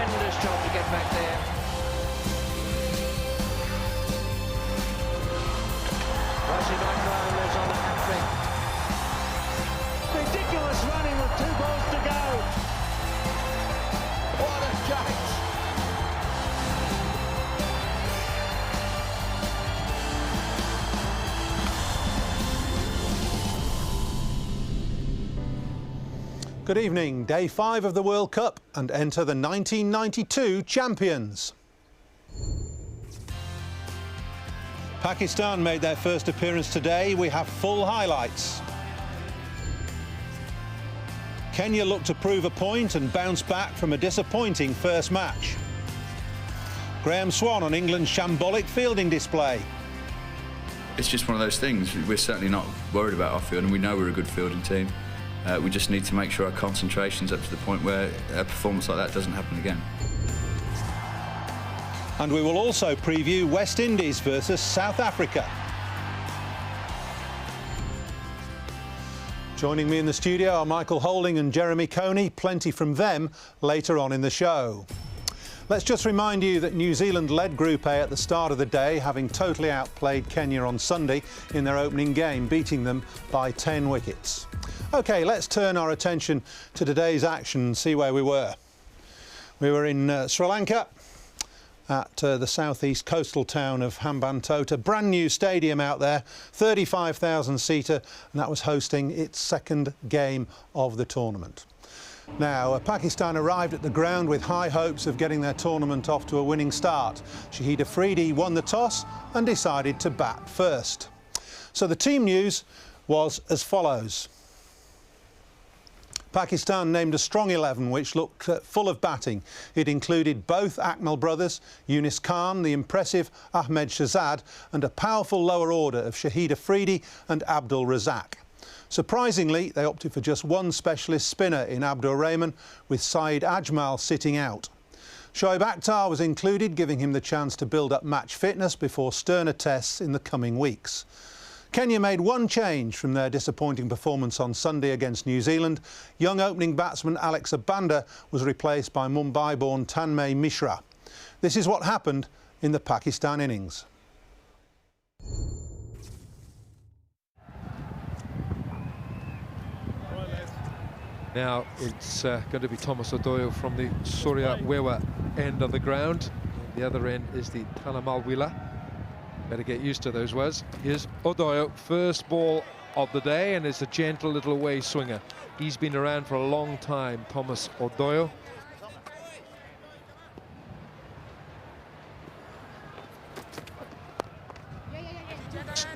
tremendous job to get back there. Rossi McIntyre lives on the hat-trick. Ridiculous running with 2 balls to go. What a chase. Good evening. Day 5 of the World Cup, and enter the 1992 champions. Pakistan made their first appearance today. We have full highlights. Kenya looked to prove a point and bounce back from a disappointing first match. Graham Swan on England's shambolic fielding display. It's just one of those things. We're certainly not worried about our field, and we know we're a good fielding team. We just need to make sure our concentration's up to the point where a performance like that doesn't happen again. And we will also preview West Indies versus South Africa. Joining me in the studio are Michael Holding and Jeremy Coney. Plenty from them later on in the show. Let's just remind you that New Zealand led Group A at the start of the day, having totally outplayed Kenya on Sunday in their opening game, beating them by 10 wickets. OK, let's turn our attention to today's action and see where we were. We were in Sri Lanka at the southeast coastal town of Hambantota. Brand new stadium out there, 35,000-seater, and that was hosting its second game of the tournament. Now, Pakistan arrived at the ground with high hopes of getting their tournament off to a winning start. Shahid Afridi won the toss and decided to bat first. So the team news was as follows. Pakistan named a strong 11 which looked full of batting. It included both Akmal brothers, Yunus Khan, the impressive Ahmed Shahzad, and a powerful lower order of Shahid Afridi and Abdul Razak. Surprisingly, they opted for just one specialist spinner in Abdur Rahman, with Saeed Ajmal sitting out. Shoaib Akhtar was included, giving him the chance to build up match fitness before sterner tests in the coming weeks. Kenya made one change from their disappointing performance on Sunday against New Zealand. Young opening batsman Alex Abanda was replaced by Mumbai-born Tanmay Mishra. This is what happened in the Pakistan innings. Now it's going to be Thomas Odoyo from the Surya Wewa end of the ground. The other end is the Talamalwila. Better get used to those words. Here's Odoyo, first ball of the day, and it's a gentle little away swinger. He's been around for a long time, Thomas Odoyo.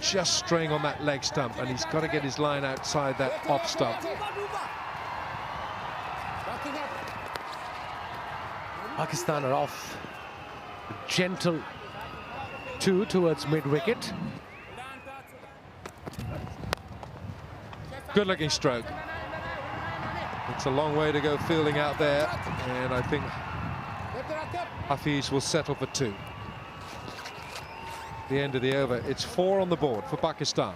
Just straying on that leg stump, and he's got to get his line outside that off stump. Pakistan are off. Gentle 2 towards mid-wicket. Good looking stroke. It's a long way to go fielding out there, and I think Hafiz will settle for 2. The end of the over. It's 4 on the board for Pakistan.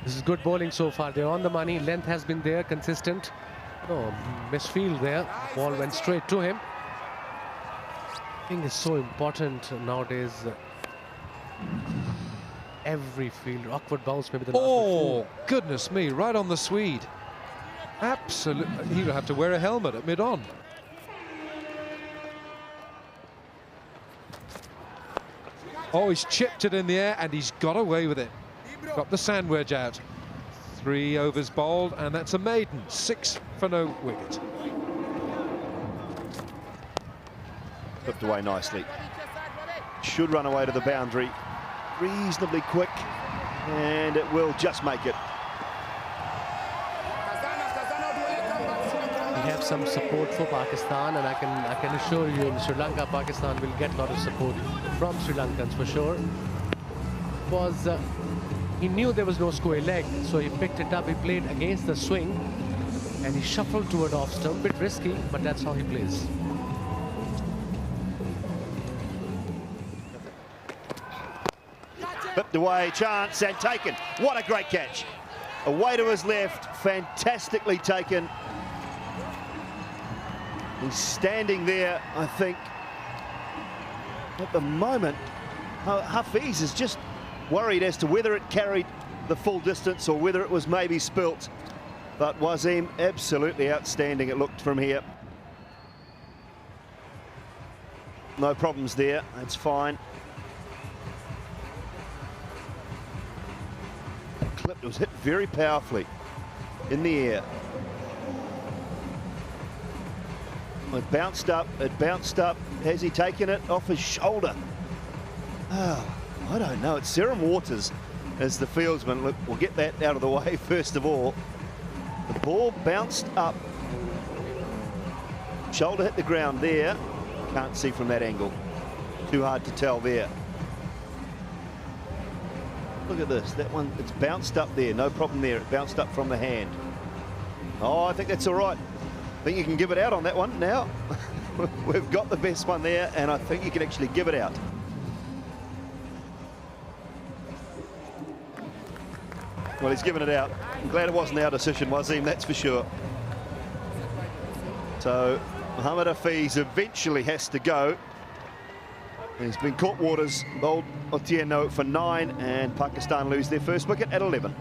This is good bowling so far. They're on the money. Length has been there, consistent. No, misfield there. Ball went straight to him. I think it's so important nowadays. Every field, awkward bounce, maybe the last. Oh, goodness me, right on the Swede. Absolutely. He'll have to wear a helmet at mid-on. Oh, he's chipped it in the air and he's got away with it. Got the sand wedge out. 3 overs bowled, and that's a maiden. 6 for no wicket. Flipped away nicely. Should run away to the boundary reasonably quick, and it will just make it. We have some support for Pakistan, and I can assure you in Sri Lanka, Pakistan will get a lot of support from Sri Lankans for sure. Because he knew there was no square leg, so he picked it up. He played against the swing, and he shuffled toward off stump. Bit risky, but that's how he plays. Flipped away, chance, and taken. What a great catch. Away to his left, fantastically taken. He's standing there, I think. At the moment, Hafiz is just worried as to whether it carried the full distance or whether it was maybe spilt. But Wasim, absolutely outstanding, it looked from here. No problems there, that's fine. Clip was hit very powerfully in the air. It bounced up, it bounced up. Has he taken it off his shoulder? Oh, I don't know. It's Serum Waters as the fieldsman. Look, we'll get that out of the way first of all. The ball bounced up. Shoulder hit the ground there. Can't see from that angle. Too hard to tell there. Look at this. That one, it's bounced up there. No problem there. It bounced up from the hand. Oh, I think that's all right. I think you can give it out on that one now. We've got the best one there, and I think you can actually give it out. Well, he's given it out. I'm glad it wasn't our decision, Wasim, that's for sure. So Mohamed Hafiz eventually has to go. He's been caught waters, bowled Otieno for 9, and Pakistan lose their first wicket at 11.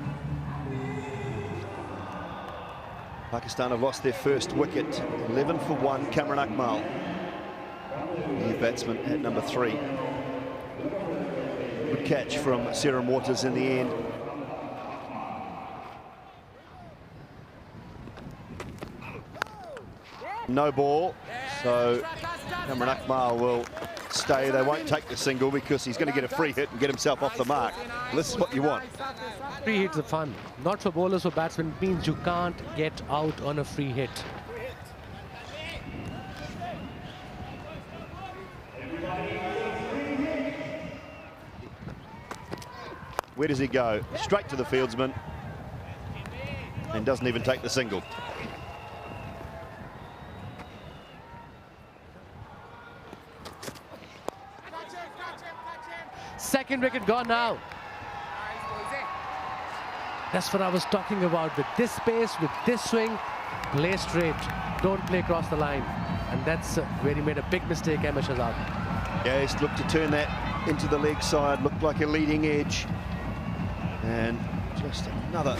Pakistan have lost their first wicket, 11 for 1, Cameron Akmal, the batsman at number 3. Good catch from Serum Waters in the end. No ball, so Cameron Akmal will stay. They won't take the single because he's going to get a free hit and get himself off the mark. This is what you want. Free hits are fun. Not for bowlers or batsmen. It means you can't get out on a free hit. Where does he go? Straight to the fieldsman and doesn't even take the single. Second wicket gone now. That's what I was talking about. With this pace, with this swing, play straight. Don't play across the line. And that's where he made a big mistake, Howzat. Yeah, he's looked to turn that into the leg side. Looked like a leading edge. And just another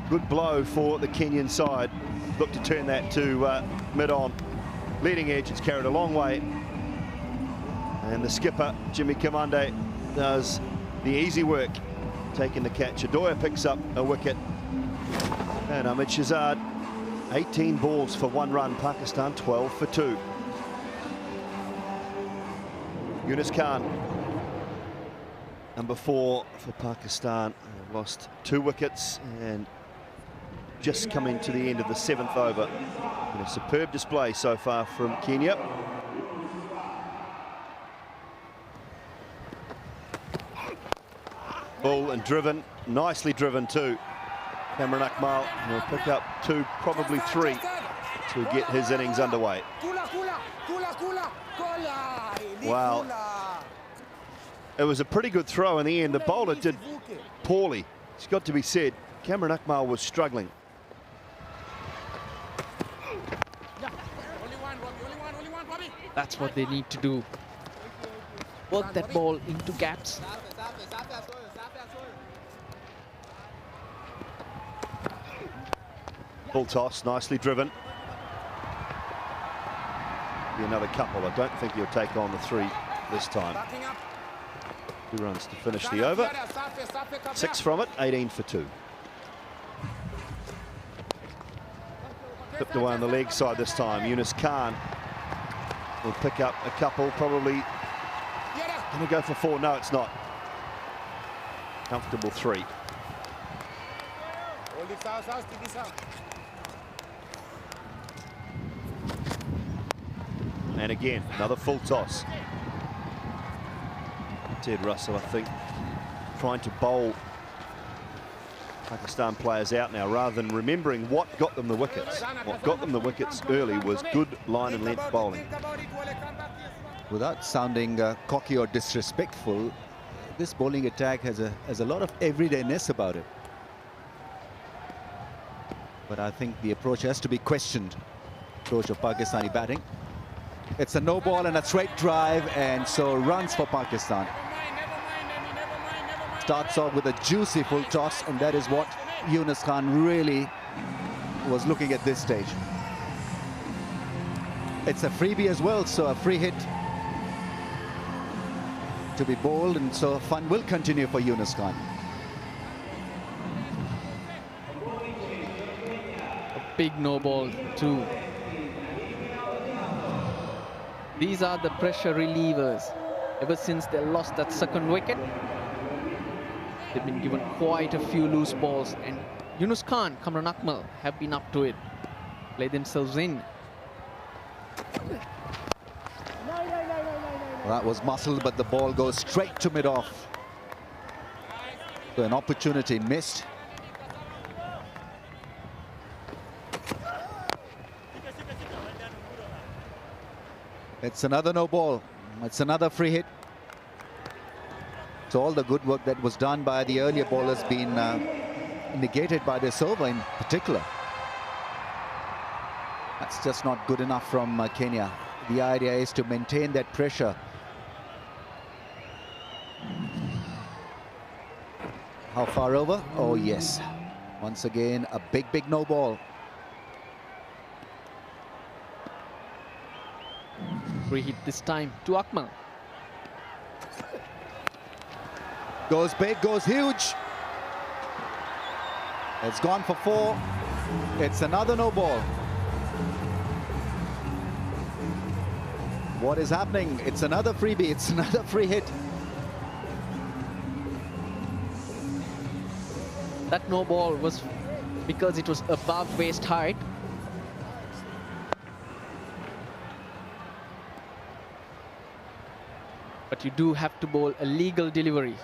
good blow for the Kenyan side. Looked to turn that to mid-on. Leading edge, it's carried a long way. And the skipper, Jimmy Kamande, does the easy work, taking the catch. Adoya picks up a wicket. And Ahmed Shahzad, 18 balls for 1 run. Pakistan 12 for 2. Yunus Khan, number 4 for Pakistan, lost 2 wickets and just coming to the end of the 7th over. And a superb display so far from Kenya. Full and driven, nicely driven too. Cameron Akmal will pick up 2, probably 3 to get his innings underway. Wow. It was a pretty good throw in the end. The bowler did poorly. It's got to be said. Cameron Akmal was struggling. That's what they need to do. Work that ball into gaps. Full toss, nicely driven. Be another couple. I don't think he'll take on the 3 this time. 2 runs to finish the over. 6 from it, 18 for 2. Flipped away on the leg side this time. Yunus Khan will pick up a couple, probably going to go for 4. No, it's not. Comfortable 3. And again, another full toss. Ted Russell, I think, trying to bowl Pakistan players out now rather than remembering what got them the wickets. What got them the wickets early was good line and length bowling. Without sounding cocky or disrespectful, this bowling attack has a lot of everydayness about it. But I think the approach has to be questioned. approach of Pakistani batting. It's a no ball and a straight drive, and so runs for Pakistan. Starts off with a juicy full toss, and that is what Yunus Khan really was looking at this stage. It's a freebie as well, so a free hit to be bowled, and so fun will continue for Yunus Khan. A big no ball too. These are the pressure relievers. Ever since they lost that second wicket, they've been given quite a few loose balls, and Yunus Khan, Kamran Akmal have been up to it. Play themselves in. That was muscled, but the ball goes straight to mid-off. So an opportunity missed. It's another no ball. It's another free hit. So all the good work that was done by the earlier bowlers been negated by this over in particular. That's just not good enough from Kenya. The idea is to maintain that pressure. How far over? Oh yes. Once again, a big no ball. Free hit this time to Akmal. Goes big, goes huge. It's gone for 4. It's another no ball. What is happening? It's another freebie. It's another free hit. That no ball was because it was above waist height. But you do have to bowl a legal delivery.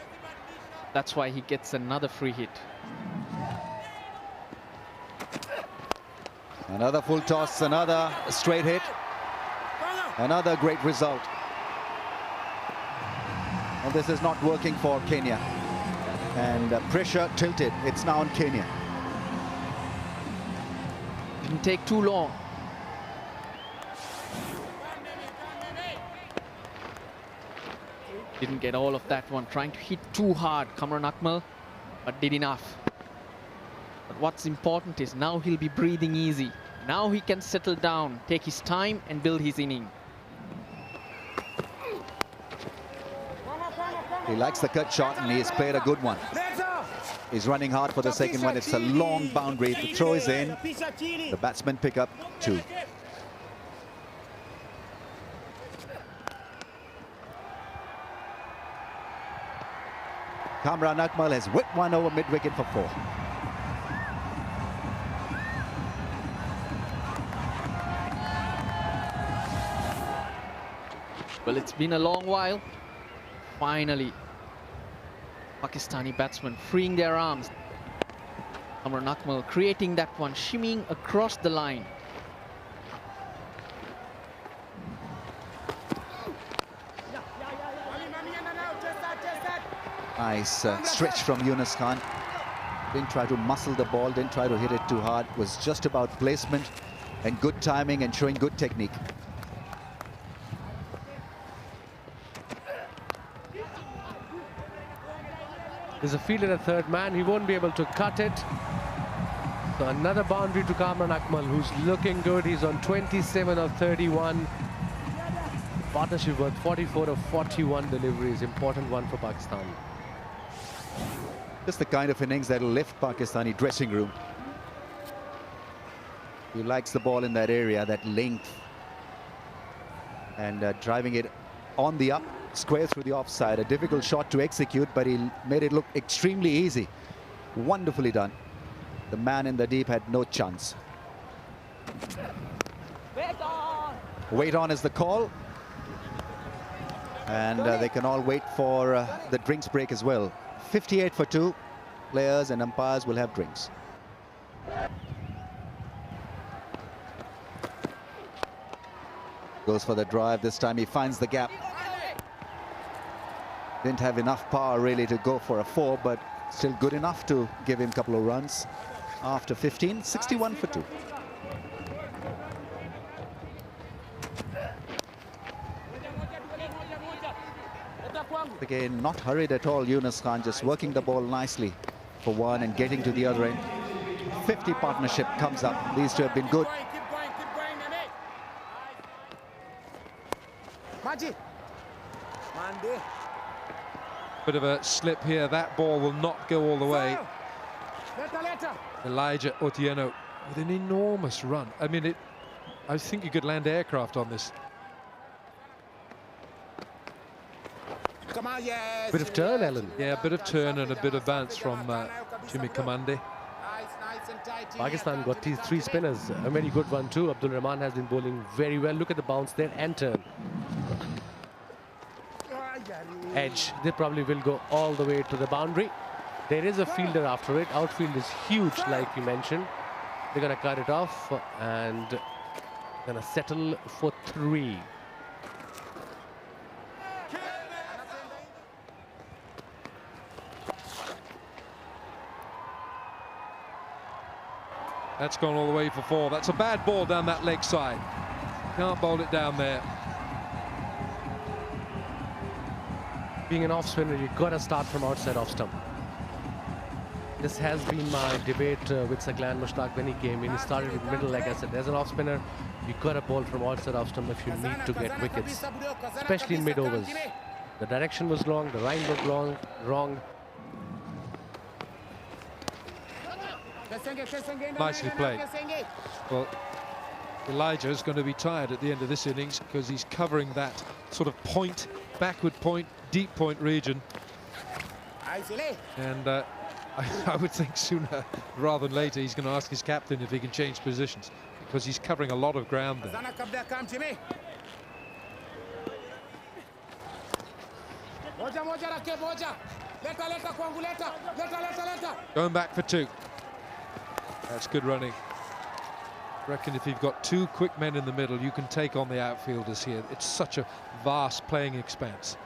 That's why he gets another free hit. Another full toss, another straight hit. Another great result. And this is not working for Kenya. And pressure tilted. It's now on Kenya. Didn't take too long. Didn't get all of that one. Trying to hit too hard, Kamran Akmal, but did enough. But what's important is now he'll be breathing easy. Now he can settle down, take his time and build his inning. He likes the cut shot and he's played a good one. He's running hard for the second one. It's a long boundary. The throw is in. The batsmen pick up 2. Kamran Akmal has whipped one over mid-wicket for 4. Well, it's been a long while. Finally, Pakistani batsmen freeing their arms. Kamran Akmal creating that one, shimmying across the line. Nice stretch from Yunus Khan. Didn't try to muscle the ball, didn't try to hit it too hard. It was just about placement and good timing and showing good technique. There's a field at a third man. He won't be able to cut it. So another boundary to Kamran Akmal, who's looking good. He's on 27 of 31. Partnership worth 44 of 41 deliveries. Important one for Pakistan. Just the kind of innings that will lift Pakistani dressing room. He likes the ball in that area, that length. And driving it on the up, square through the offside. A difficult shot to execute, but he made it look extremely easy. Wonderfully done. The man in the deep had no chance. Wait on is the call. And they can all wait for the drinks break as well. 58 for 2. Players and umpires will have drinks. Goes for the drive. This time he finds the gap. Didn't have enough power really to go for a 4, but still good enough to give him a couple of runs. After 15, 61 for 2. Again, not hurried at all, Yunus Khan, just working the ball nicely for one and getting to the other end. 50 partnership comes up. These two have been good. Bit of a slip here. That ball will not go all the way. Elijah Otieno with an enormous run. I mean, I think you could land aircraft on this. Bit of turn, Ellen. Yeah, a bit of turn and a bit of bounce from Jimmy Kamande. Pakistan got these 3 spinners. A very good one too. Abdul Rahman has been bowling very well. Look at the bounce there and turn. Edge. They probably will go all the way to the boundary. There is a fielder after it. Outfield is huge, like you mentioned. They're going to cut it off and going to settle for 3. That's gone all the way for 4. That's a bad ball down that leg side. Can't bowl it down there. Being an off spinner, you've got to start from outside off stump. This has been my debate with Saglan Mushtaq when he came in. He started with middle, like I said. There's an off spinner, you've got to bowl from outside off stump if you need to get wickets, especially in mid overs. The direction was wrong, the line was wrong. Nicely played. Well, Elijah is going to be tired at the end of this innings because he's covering that sort of point, backward point, deep point region. And I would think sooner rather than later he's going to ask his captain if he can change positions because he's covering a lot of ground there. Going back for 2. That's good running. I reckon if you've got 2 quick men in the middle, you can take on the outfielders here. It's such a vast playing expanse.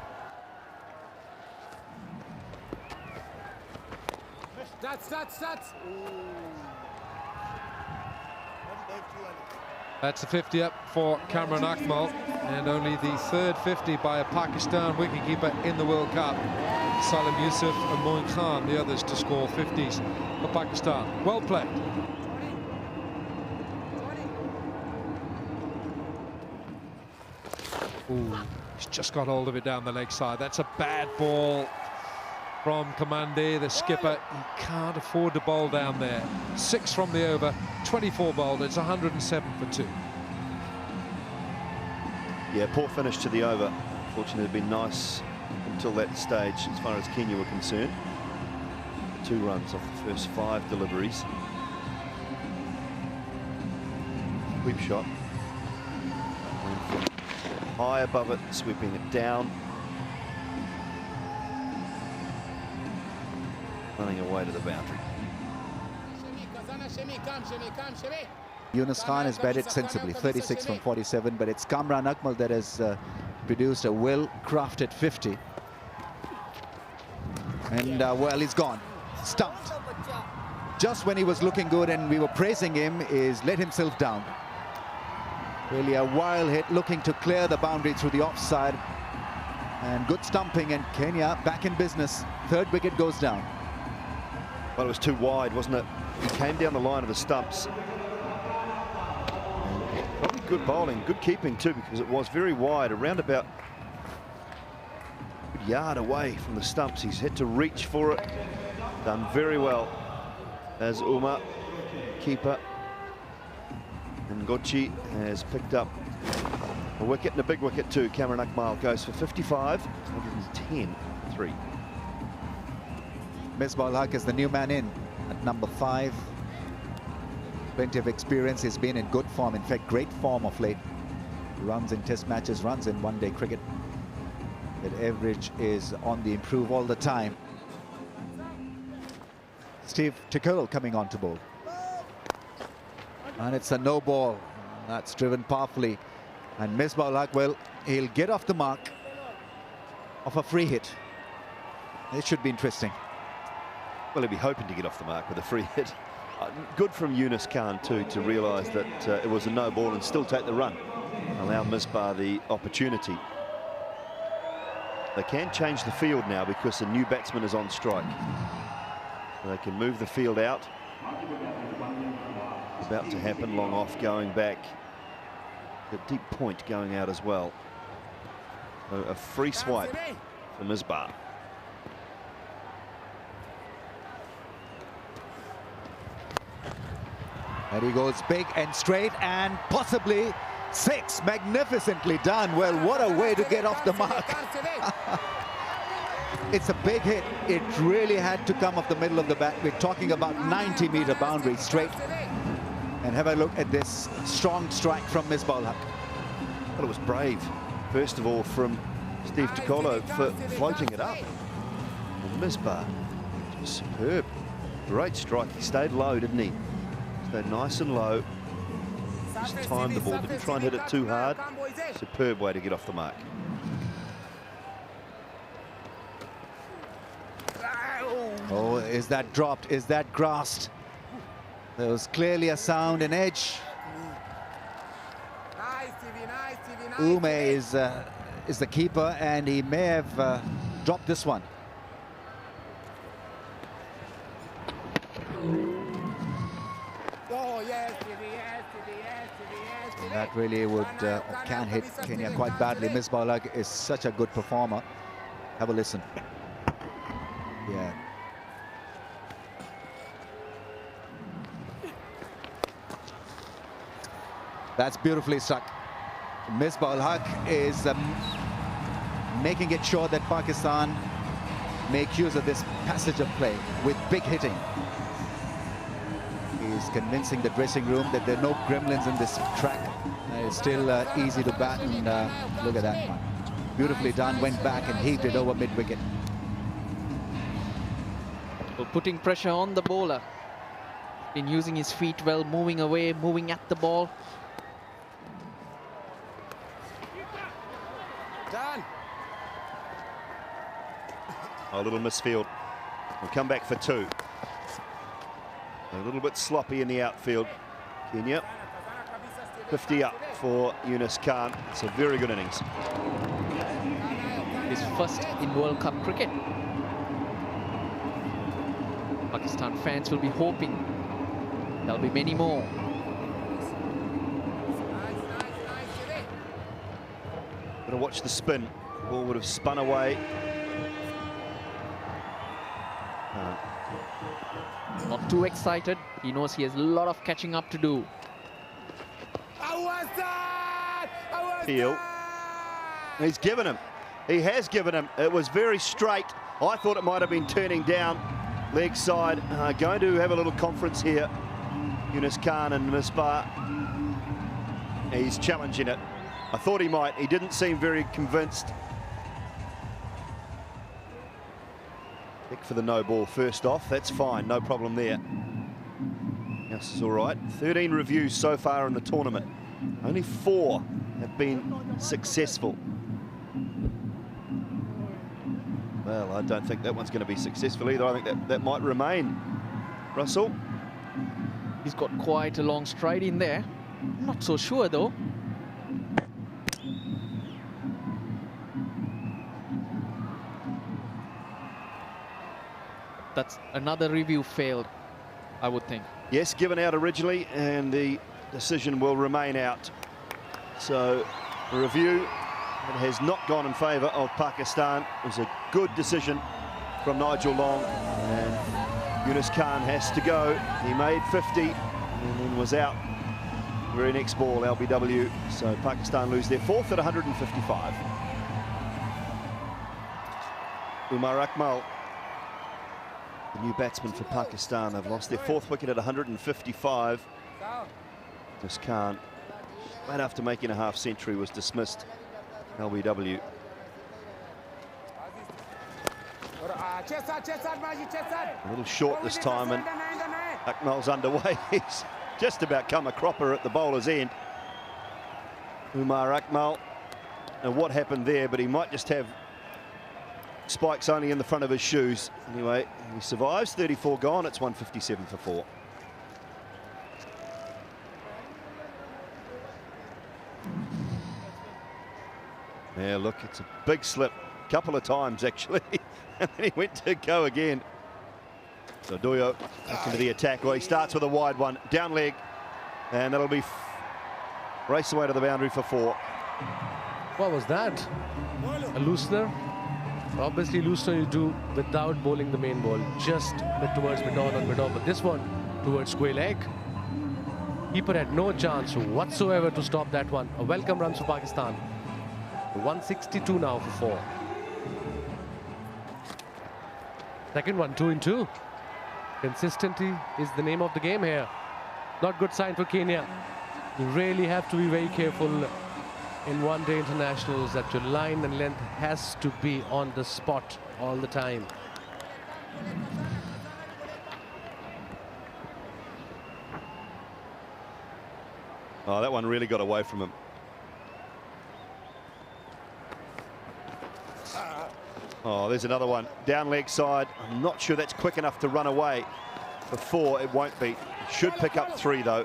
That's a 50 up for Kamran Akmal, and only the 3rd 50 by a Pakistan wicketkeeper in the World Cup. Salim Yusuf and Moin Khan, the others to score 50s for Pakistan. Well played. Ooh, he's just got hold of it down the leg side. That's a bad ball from Kamande, the skipper. He can't afford to bowl down there. 6 from the over, 24 bowled. It's 107 for 2. Yeah, poor finish to the over. Fortunately, it'd been nice until that stage as far as Kenya were concerned. 2 runs off the first 5 deliveries. Sweep shot. High above it, sweeping it down. Running away to the boundary. Yunus Khan has batted sensibly, 36 from 47, but it's Kamran Akmal that has produced a well-crafted 50. And, well, he's gone. Stumped. Just when he was looking good and we were praising him, he's let himself down. Really a wild hit, looking to clear the boundary through the offside. And good stumping, and Kenya back in business. 3rd wicket goes down. Well, it was too wide, wasn't it? He came down the line of the stumps. Probably good bowling, good keeping too, because it was very wide, around about a yard away from the stumps. He's had to reach for it. Done very well as Umar, keeper. And Gochi has picked up a wicket and a big wicket too. Kamran Akmal goes for 55, 110-3. Misbah Haq is the new man in at number 5. Plenty of experience. He's been in good form, in fact great form of late. Runs in test matches, runs in one-day cricket. That average is on the improve all the time. Steve Tikurl coming on to bowl. And it's a no ball. That's driven powerfully. And Misbah Haq, well, he'll get off the mark of a free hit. It should be interesting. Well, he'll be hoping to get off the mark with a free hit. Good from Yunus Khan too to realise that it was a no ball and still take the run. Allow Misbah the opportunity. They can change the field now because a new batsman is on strike. They can move the field out. About to happen, long off going back. The deep point going out as well. So a free swipe for Misbah. And he goes big and straight and possibly 6. Magnificently done. Well, what a way to get off the mark. It's a big hit. It really had to come off the middle of the bat. We're talking about 90-meter boundary straight. And have a look at this strong strike from Misbah-ul-Haq. Well, it was brave, first of all, from Steve Tokolo for floating it up. And Misbah, just superb. Great strike. He stayed low, didn't he? Stayed nice and low. Just timed the ball. Didn't try and hit it too hard. Superb way to get off the mark. Oh, is that dropped? Is that grasped? There was clearly a sound and edge. Ume is the keeper, and he may have dropped this one. And that really would can hit Kenya quite badly. Misbah-ul-Haq is such a good performer. Have a listen. Yeah. That's beautifully struck. Misbah-ul-Haq is making it sure that Pakistan make use of this passage of play with big hitting. He's convincing the dressing room that there are no gremlins in this track. It's still easy to bat, and look at that one. Beautifully done, went back and heaved it over mid-wicket. Well, putting pressure on the bowler. Been using his feet well, moving away, moving at the ball. Done. A little misfield. We'll come back for 2. A little bit sloppy in the outfield. Kenya 50 up for Yunus Khan. It's a very good innings. His first in World Cup cricket. Pakistan fans will be hoping there'll be many more. Gonna watch the spin. Ball would have spun away. Not too excited. He knows he has a lot of catching up to do. Heel. He's given him. He has given him. It was very straight. I thought it might have been turning down. Leg side. Going to have a little conference here. Yunus Khan and Misbah. He's challenging it. I thought he might. He didn't seem very convinced. Pick for the no ball first off. That's fine. No problem there. This is all right. 13 reviews so far in the tournament. Only 4 have been successful. Well, I don't think that one's going to be successful either. I think that might remain. Russell? He's got quite a long stride in there. Not so sure, though. That's another review failed, I would think. Yes, given out originally, and the decision will remain out. So, a review that has not gone in favour of Pakistan. It was a good decision from Nigel Long, and Yunus Khan has to go. He made 50 and then was out. Very next ball, LBW. So Pakistan lose their 4th at 155. Umar Akmal, the new batsman for Pakistan, have lost their 4th wicket at 155. Yunus Khan, right after making a half-century, was dismissed. LBW. A little short this time, and Akmal's underway. He's just about come a cropper at the bowler's end. Umar Akmal. Now what happened there, but he might just have spikes only in the front of his shoes. Anyway, he survives. 34 gone. It's 157 for 4. Yeah, look, it's a big slip couple of times, actually. And then he went to go again. So Doyo back into the attack. Well, he starts with a wide one, down leg, and that'll be race away to the boundary for 4. What was that? A loosener? Obviously, loosener you do without bowling the main ball, just towards mid-on and mid-off. But this one towards square leg. Keeper had no chance whatsoever to stop that one. A welcome run for Pakistan. 162 now for 4. Second one, 2 in 2. Consistency is the name of the game here. Not good sign for Kenya. You really have to be very careful in one-day internationals that your line and length has to be on the spot all the time. Oh, that one really got away from him. Oh, there's another one. Down leg side. I'm not sure that's quick enough to run away. For 4, it won't be. Should pick up 3, though.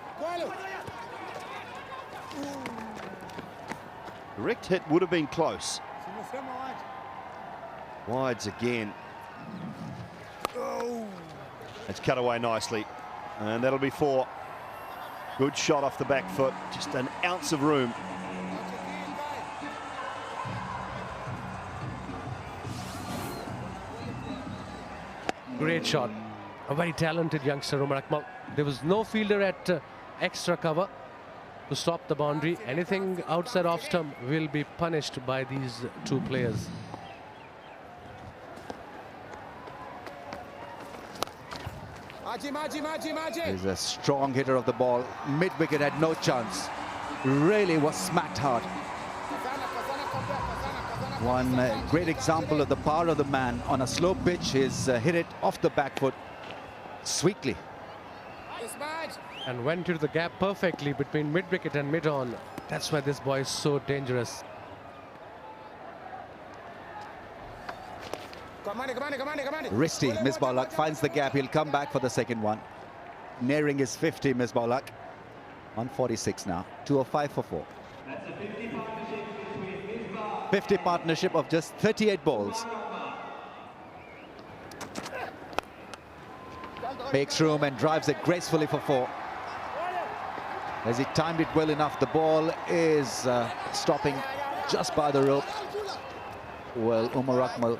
Direct hit would have been close. Wides again. It's cut away nicely. And that'll be 4. Good shot off the back foot. Just an ounce of room. Great shot. A very talented youngster, Umar Akmal. There was no fielder at extra cover to stop the boundary. Anything outside off stump will be punished by these 2 players. He's a strong hitter of the ball. Mid-wicket had no chance. Really was smacked hard. One great example of the power of the man on a slow pitch is hit it off the back foot sweetly. And went into the gap perfectly between mid-wicket and mid-on. That's why this boy is so dangerous. Risty, Misbah-ul-Haq finds the gap. He'll come back for the second one. Nearing his 50, Misbah-ul-Haq. 146 now. 205 for 4. 50 partnership of just 38 balls. Makes room and drives it gracefully for 4. As he timed it well enough, the ball is stopping just by the rope. Well, Umar Akmal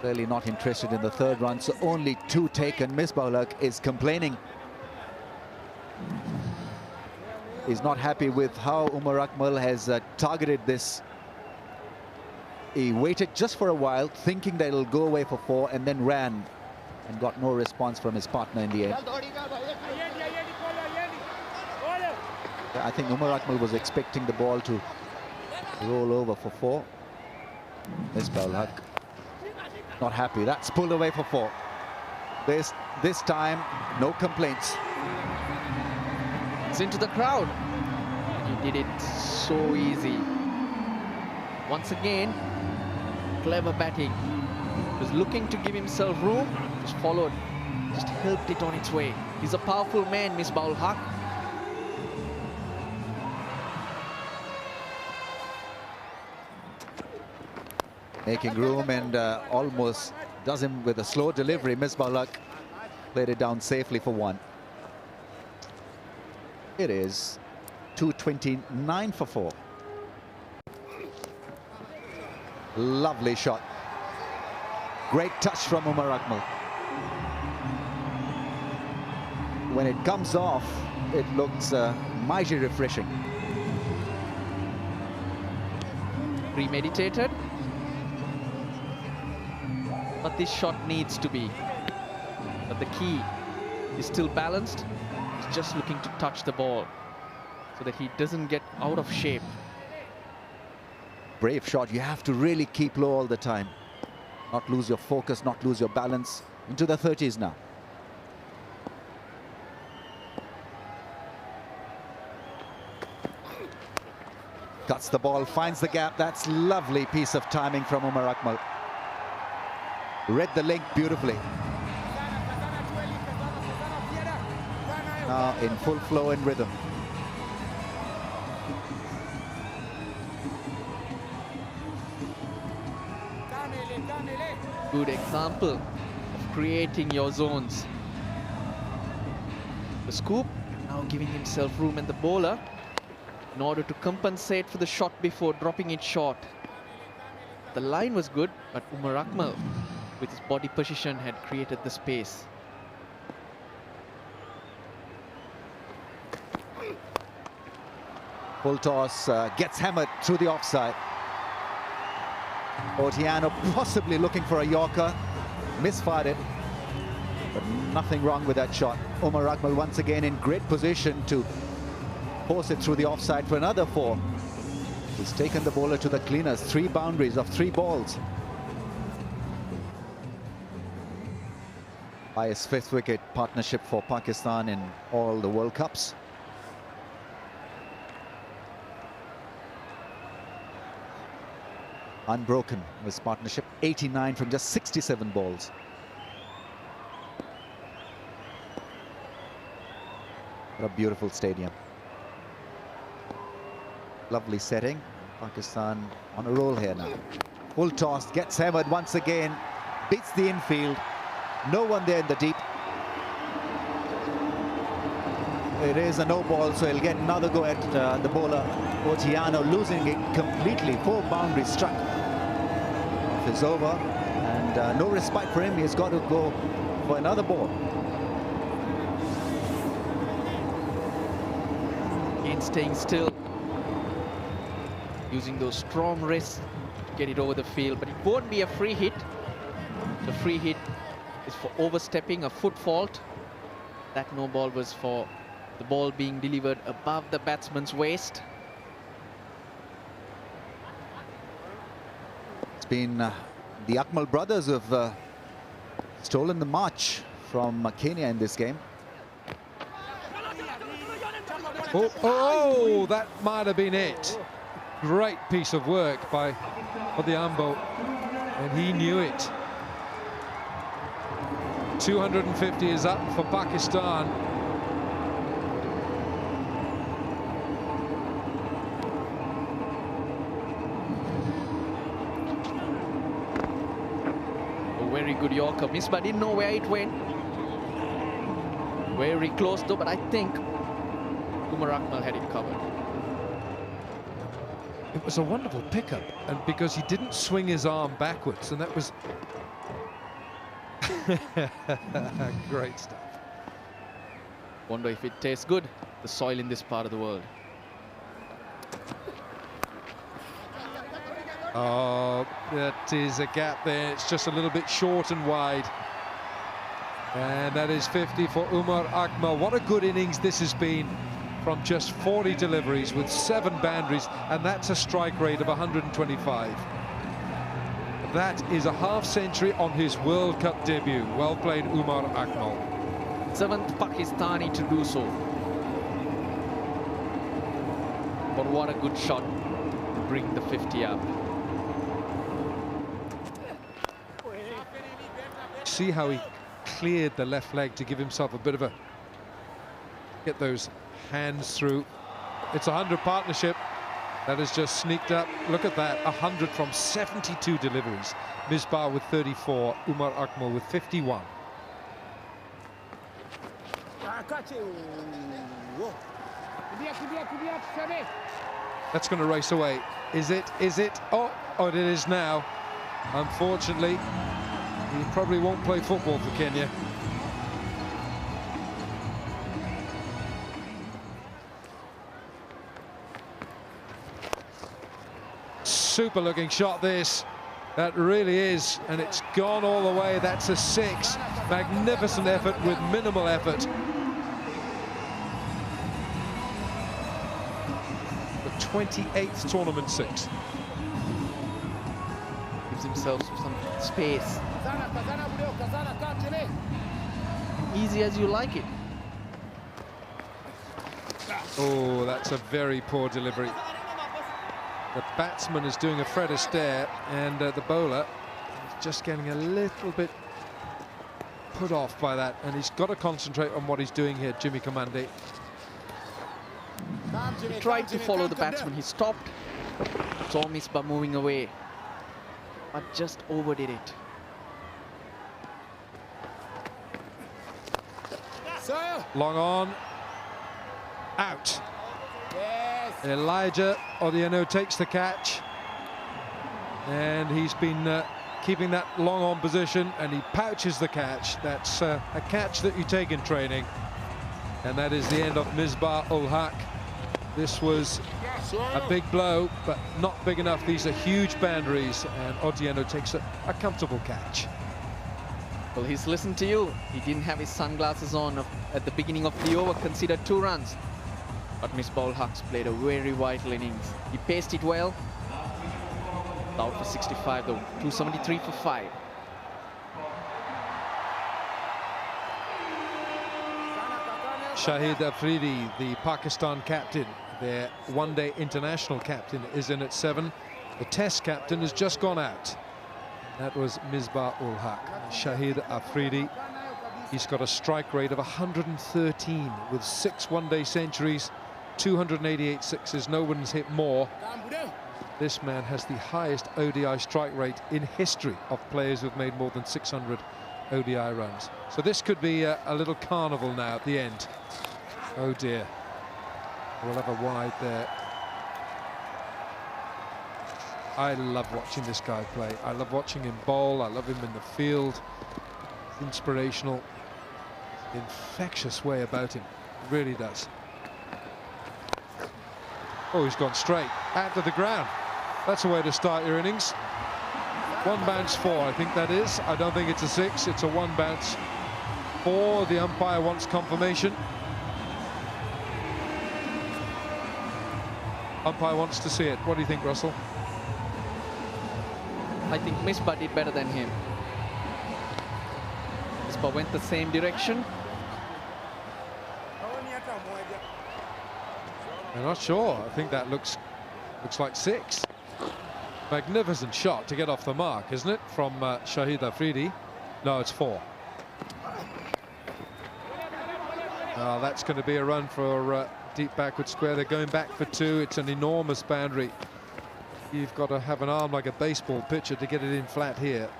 clearly not interested in the third run, so only 2 taken. Misbah-ul-Haq is complaining. He's not happy with how Umar Akmal has targeted this. He waited just for a while, thinking that it'll go away for 4, and then ran and got no response from his partner in the end. I think Umar Akmal was expecting the ball to roll over for 4. Misbah-ul-Haq not happy. That's pulled away for 4. This time, no complaints. It's into the crowd. He did it so easy. Once again, clever batting. Was looking to give himself room, just followed, just helped it on its way. He's a powerful man, Misbah-ul-Haq. Making room and almost does him with a slow delivery. Misbah-ul-Haq played it down safely for 1. It is 229 for 4. Lovely shot. Great touch from Umar Akmal. When it comes off, it looks mighty refreshing. Premeditated. But this shot needs to be. But the key is still balanced. He's just looking to touch the ball so that he doesn't get out of shape. Brave shot. You have to really keep low all the time. Not lose your focus, not lose your balance. Into the 30s now. Cuts the ball, finds the gap. That's lovely piece of timing from Umar Akmal. Read the link beautifully. Now in full flow and rhythm. Good example of creating your zones. The scoop, now giving himself room, and the bowler, in order to compensate for the shot before, dropping it short. The line was good, but Umar Akmal, with his body position, had created the space. Full toss gets hammered through the offside. Otiano possibly looking for a Yorker, misfired it, but nothing wrong with that shot. Umar Akmal once again in great position to force it through the offside for another 4. He's taken the bowler to the cleaners, 3 boundaries of 3 balls. Highest 5th wicket partnership for Pakistan in all the World Cups. Unbroken was partnership, 89 from just 67 balls. What a beautiful stadium. Lovely setting. Pakistan on a roll here now. Full toss, gets hammered once again, beats the infield. No one there in the deep. It is a no ball, so he'll get another go at the bowler. Otiano losing it completely. 4 boundaries struck off his over, and no respite for him. He's got to go for another ball. Again, staying still, using those strong wrists to get it over the field, but it won't be a free hit. The free hit is for overstepping, a foot fault. That no ball was for the ball being delivered above the batsman's waist. It's been the Akmal brothers who have stolen the march from Kenya in this game. Oh, that might have been it. Great piece of work by Odhiambo, and he knew it. 250 is up for Pakistan. A very good Yorker miss, but didn't know where it went. Very close though, but I think Umar Akmal had it covered. It was a wonderful pickup, and because he didn't swing his arm backwards, and that was great stuff. Wonder if it tastes good, the soil in this part of the world. Oh, that is a gap there. It's just a little bit short and wide. And that is 50 for Umar Akmal. What a good innings this has been from just 40 deliveries with 7 boundaries, and that's a strike rate of 125. That is a half-century on his World Cup debut. Well played, Umar Akmal. 7th Pakistani to do so. But what a good shot to bring the 50 up. See how he cleared the left leg to give himself a bit of a... get those hands through. It's a 100 partnership. That has just sneaked up. Look at that, 100 from 72 deliveries. Misbah with 34, Umar Akmal with 51. That's going to race away. Is it? Is it? Oh, it is now. Unfortunately, he probably won't play football for Kenya. Super looking shot this, that really is, and it's gone all the way. That's a 6. Magnificent effort with minimal effort. The 28th tournament 6. Gives himself some space. Easy as you like it. Oh, that's a very poor delivery. The batsman is doing a Fred Astaire, and the bowler is just getting a little bit put off by that, and he's got to concentrate on what he's doing here, Jimmy Kamande. He tried to follow the batsman, he stopped, saw Misbah moving away, but just overdid it. Long on. Out. Elijah Odiano takes the catch. And he's been keeping that long on position, and he pouches the catch. That's a catch that you take in training. And that is the end of Misbah-ul-Haq. This was a big blow, but not big enough. These are huge boundaries, and Odiano takes a comfortable catch. Well, he's listened to you. He didn't have his sunglasses on at the beginning of the over, considered 2 runs. But Misbah-ul-Haq's played a very vital innings. He paced it well. Out for 65 though, 273 for 5. Shahid Afridi, the Pakistan captain, their one-day international captain, is in at 7. The test captain has just gone out. That was Misbah-ul-Haq. Shahid Afridi, he's got a strike rate of 113 with 6 one-day centuries, 288 sixes. No one's hit more. This man has the highest ODI strike rate in history of players who've made more than 600 ODI runs. So this could be a little carnival now at the end. Oh dear. We'll have a wide there. I love watching this guy play. I love watching him bowl. I love him in the field. It's inspirational. Infectious way about him. It really does. Oh, he's gone straight out to the ground. That's a way to start your innings. 1 bounce 4, I think that is. I don't think it's a 6, it's a 1 bounce 4. The umpire wants confirmation. Umpire wants to see it. What do you think, Russell? I think Misbah did better than him. Misbah went the same direction. I'm not sure. I think that looks like 6. Magnificent shot to get off the mark, isn't it, from Shahid Afridi? No, it's 4. That's going to be a run for deep backward square. They're going back for 2. It's an enormous boundary. You've got to have an arm like a baseball pitcher to get it in flat here.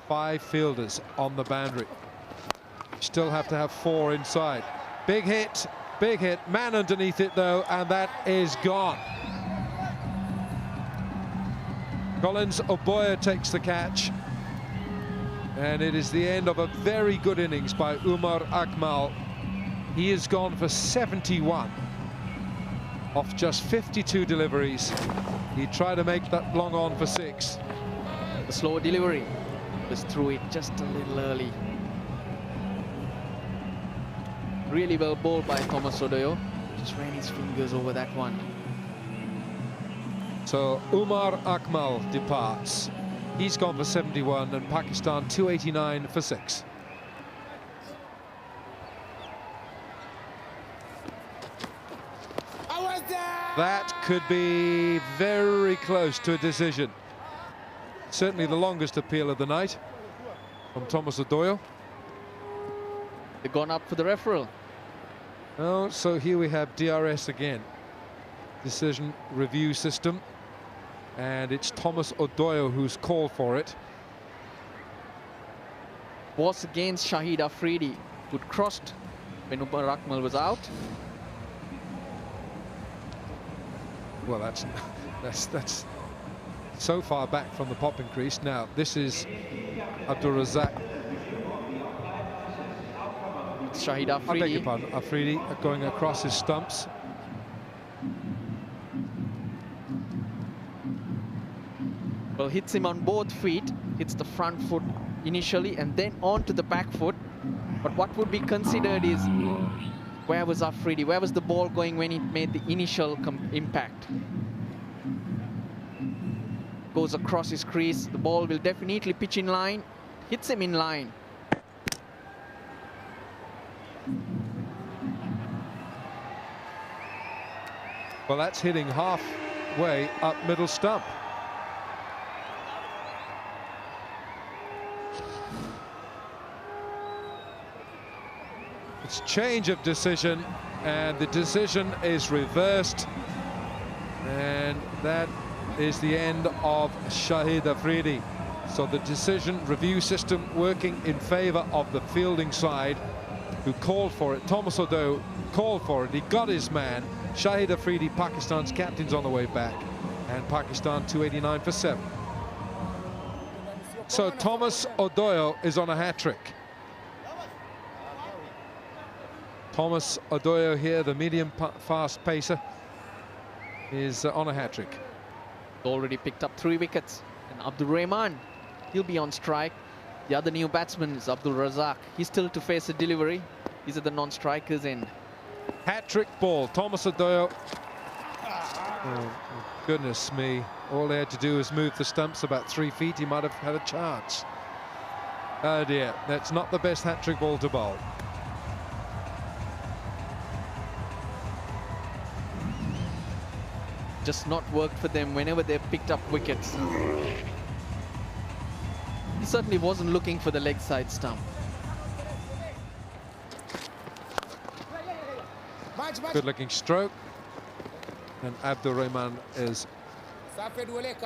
5 fielders on the boundary. Still have to have 4 inside. Big hit. Big hit, man underneath it though, and that is gone. Collins Oboya takes the catch, and it is the end of a very good innings by Umar Akmal. He has gone for 71 off just 52 deliveries. He tried to make that long on for 6. The slow delivery was through it just a little early. Really well bowled by Thomas Odoyo. Just ran his fingers over that one. So Umar Akmal departs. He's gone for 71 and Pakistan 289 for 6. That could be very close to a decision. Certainly the longest appeal of the night from Thomas Odoyo. They've gone up for the referral. Oh, so here we have DRS again. Decision review system. And it's Thomas Odoyo who's called for it. Was against Shahid Afridi, who crossed when Umar Akmal was out. Well, that's so far back from the popping crease. Now, this is Abdul Razak. Shahid I beg Afridi. your pardon, Afridi going across his stumps. Well, hits him on both feet. Hits the front foot initially and then onto the back foot. But what would be considered is, where was Afridi? Where was the ball going when it made the initial impact? Goes across his crease. The ball will definitely pitch in line. Hits him in line. Well, that's hitting halfway up middle stump. It's change of decision, and the decision is reversed. And that is the end of Shahid Afridi. So the decision review system working in favour of the fielding side, who called for it. Thomas Odoyo called for it. He got his man. Shahid Afridi, Pakistan's captain's on the way back. And Pakistan 289 for 7. So Thomas Odoyo is on a hat-trick. Thomas Odoyo here, the medium-fast pacer, is on a hat-trick. Already picked up 3 wickets. And Abdul Rahman, he'll be on strike. The other new batsman is Abdul Razak. He's still to face a delivery. These are the non-strikers in. Hat-trick ball, Thomas Odoyo. Oh, goodness me. All they had to do was move the stumps about 3 feet. He might have had a chance. Oh dear, that's not the best hat-trick ball to bowl. Just not worked for them whenever they picked up wickets. He certainly wasn't looking for the leg side stump. Good looking stroke. And Abdul Rahman is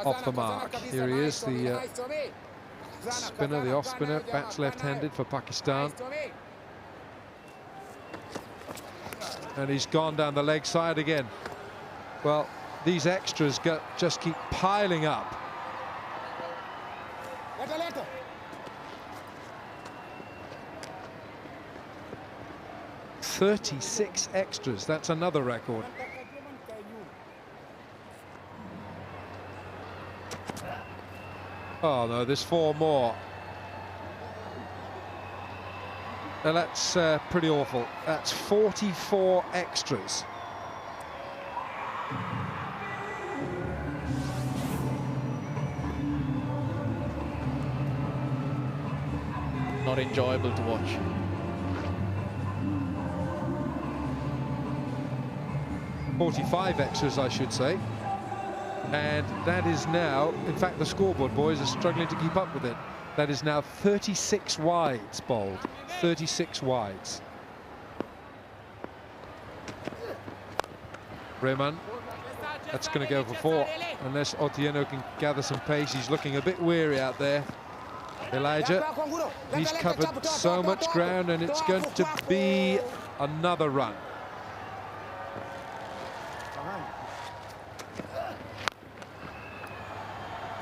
off the mark. Here he is, the spinner, the off spinner, bats left-handed for Pakistan. And he's gone down the leg side again. Well, these extras just keep piling up. "36 extras, that's another record. Oh no, there's 4 more. Now that's pretty awful. That's 44 extras. Not enjoyable to watch. "45 extras, I should say." And that is now, in fact, the scoreboard boys are struggling to keep up with it. That is now 36 wides bowled. 36 wides. Rahman, that's going to go for 4, unless Otieno can gather some pace. He's looking a bit weary out there. Elijah, he's covered so much ground, and it's going to be another run.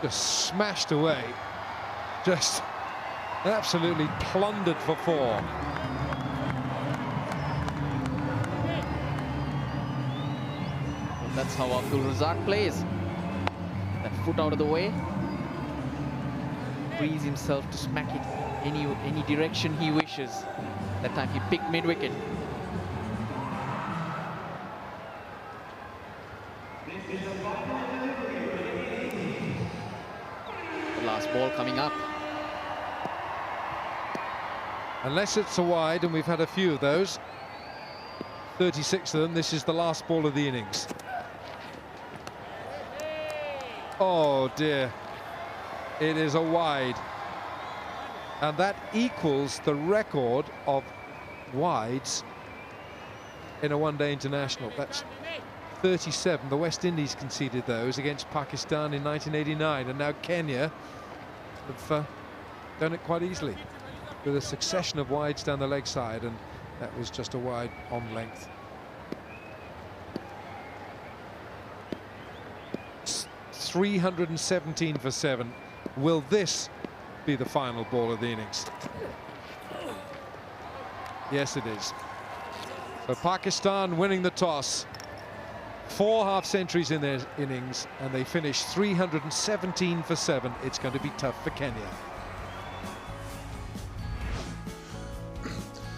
Just smashed away, just absolutely plundered for 4. And that's how Abdul Razak plays. That foot out of the way. Frees himself to smack it any direction he wishes. That time he picked mid-wicket. The last ball coming up. Unless it's a wide, and we've had a few of those, 36 of them, this is the last ball of the innings. Oh dear. It is a wide, and that equals the record of wides in a one-day international. That's 37. The West Indies conceded those against Pakistan in 1989, and now Kenya have done it quite easily with a succession of wides down the leg side, and that was just a wide on length. 317 for 7. Will this be the final ball of the innings? Yes, it is. So Pakistan winning the toss. 4 half-centuries in their innings, and they finish 317 for 7. It's going to be tough for Kenya.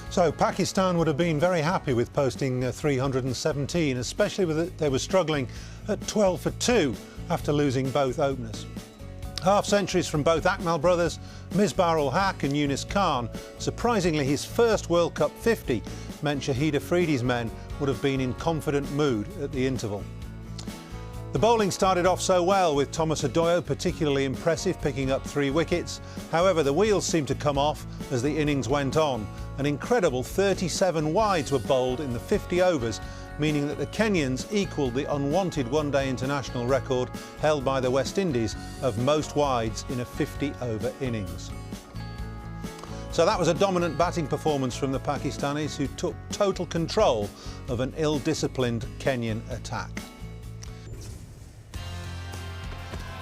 So Pakistan would have been very happy with posting 317, especially with it, they were struggling at 12 for 2 after losing both openers. Half-centuries from both Akmal brothers, Misbah-ul Haq and Yunus Khan. Surprisingly, his first World Cup 50 meant Shahid Afridi's men would have been in confident mood at the interval. The bowling started off so well, with Thomas Odoyo particularly impressive, picking up 3 wickets. However, the wheels seemed to come off as the innings went on. An incredible 37 wides were bowled in the 50 overs meaning that the Kenyans equalled the unwanted one-day international record held by the West Indies of most wides in a 50-over innings. So that was a dominant batting performance from the Pakistanis, who took total control of an ill-disciplined Kenyan attack.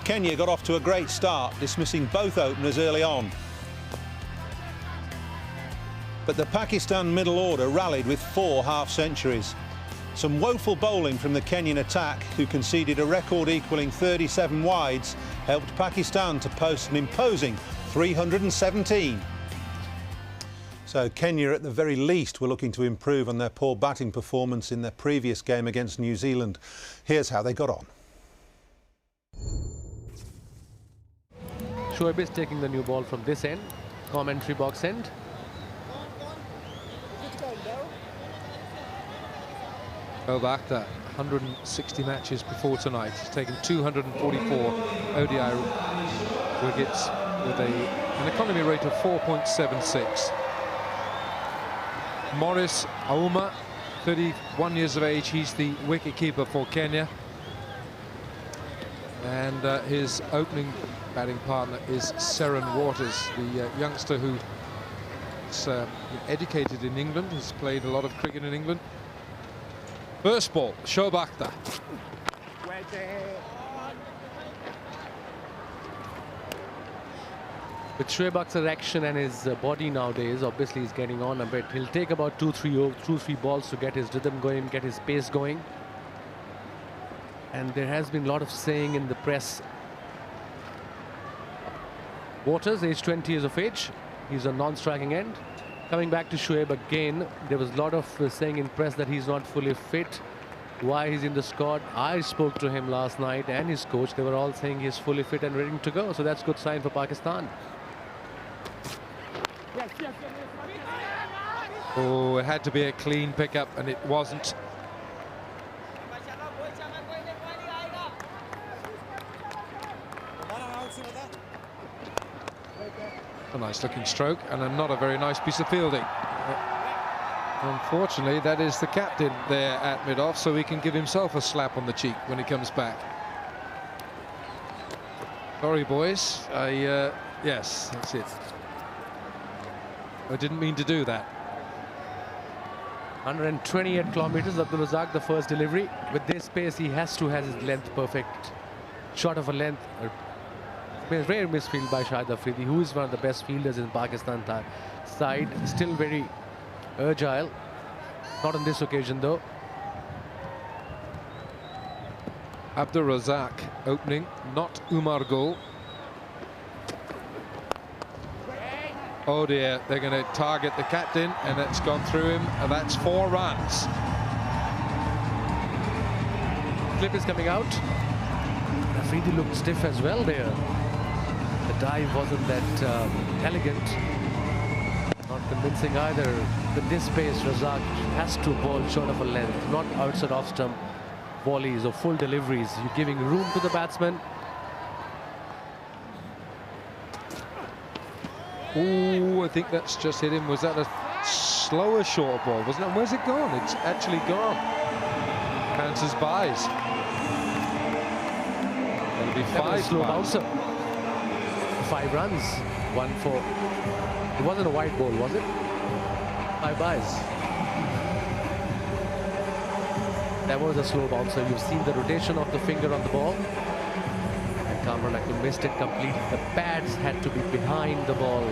Kenya got off to a great start, dismissing both openers early on. But the Pakistan middle order rallied with 4 half-centuries. Some woeful bowling from the Kenyan attack, who conceded a record equalling 37 wides, helped Pakistan to post an imposing 317. So Kenya, at the very least, were looking to improve on their poor batting performance in their previous game against New Zealand. Here's how they got on. Shoaib is taking the new ball from this end, commentary box end. Howzat, 160 matches before tonight. He's taken 244 ODI wickets with an economy rate of 4.76. Morris Auma, 31 years of age, he's the wicket-keeper for Kenya. And his opening batting partner is Seren Waters, the youngster who is educated in England, has played a lot of cricket in England. First ball, Shoaib Akhtar. With Shoaib Akhtar's action and his body nowadays, obviously he's getting on a bit. He'll take about 2-3 balls to get his rhythm going, get his pace going. And there has been a lot of saying in the press. Waters, age 20 years of age, he's a non-striking end. Coming back to Shoaib again, there was a lot of saying in press that he's not fully fit. Why he's in the squad? I spoke to him last night and his coach. They were all saying he's fully fit and ready to go. So that's a good sign for Pakistan. Oh, it had to be a clean pickup, and it wasn't. A nice looking stroke and not a very nice piece of fielding. Unfortunately, that is the captain there at mid-off, so he can give himself a slap on the cheek when he comes back. Sorry, boys. Yes, that's it. I didn't mean to do that. 128 kilometers. Abdul Razak, the first delivery. With this pace, he has to have his length perfect. Short of a length. Rare misfield by Shahid Afridi, who is one of the best fielders in Pakistan side. Still very agile. Not on this occasion, though. Abdul Razak opening, not Umar Gul. Oh dear, they're going to target the captain, and it's gone through him, and that's 4 runs. Clip is coming out. Afridi looked stiff as well there. The dive wasn't that elegant. Not convincing either. With this pace, Razak has to bowl short of a length, not outside off stump volleys or full deliveries. You're giving room to the batsman. Oh, I think that's just hit him. Was that a slower short ball, wasn't it? Where's it gone? It's actually gone. Bounces buys. That'll be 5 slow bouncer. 5 runs. 1 for. It wasn't a wide ball, was it? 5 buys. That was a slow bouncer. You've seen the rotation of the finger on the ball. And Kamran Akmal missed it completely. The pads had to be behind the ball.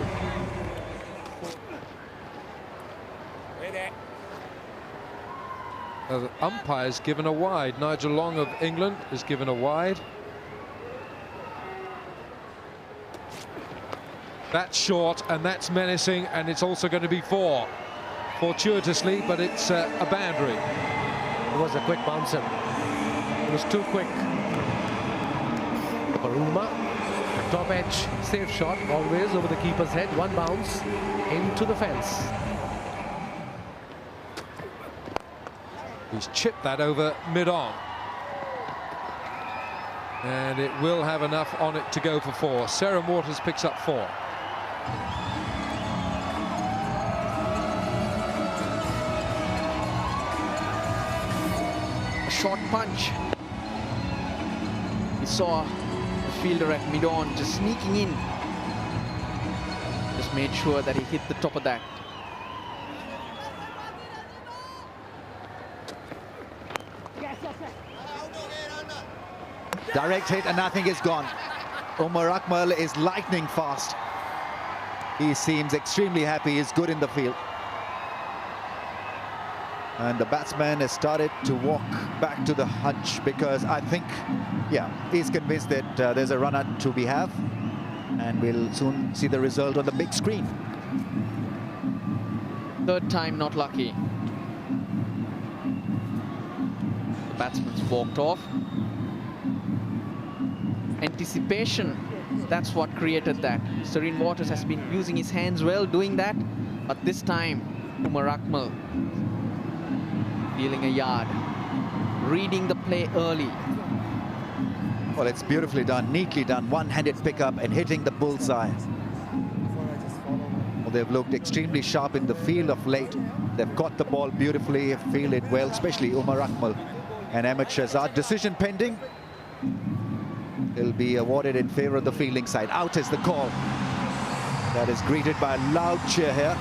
The umpire's given a wide. Nigel Long of England is given a wide. That's short, and that's menacing, and it's also going to be 4. Fortuitously, but it's a boundary. It was a quick bouncer. It was too quick. Paruma, top edge, safe shot, always over the keeper's head. 1 bounce into the fence. He's chipped that over mid-on. And it will have enough on it to go for 4. Seren Waters picks up 4. a short punch. He saw the fielder at mid-on just sneaking in. Just made sure that he hit the top of that. Direct hit and nothing is gone. Umar Akmal is lightning fast. He seems extremely happy. He's good in the field. And the batsman has started to walk back to the hunch because I think, yeah, he's convinced that there's a run-out to be have. And we'll soon see the result on the big screen. Third time not lucky. The batsman's walked off. Anticipation, that's what created that. Serene Waters has been using his hands well doing that, but this time Umar Akmal dealing a yard, reading the play early. Well, it's beautifully done, neatly done, one-handed pickup and hitting the bullseye. Well, they've looked extremely sharp in the field of late. They've caught the ball beautifully, fielded well, especially Umar Akmal and Ahmed Shahzad. Decision pending. He'll be awarded in favor of the fielding side. Out is the call. That is greeted by a loud cheer here.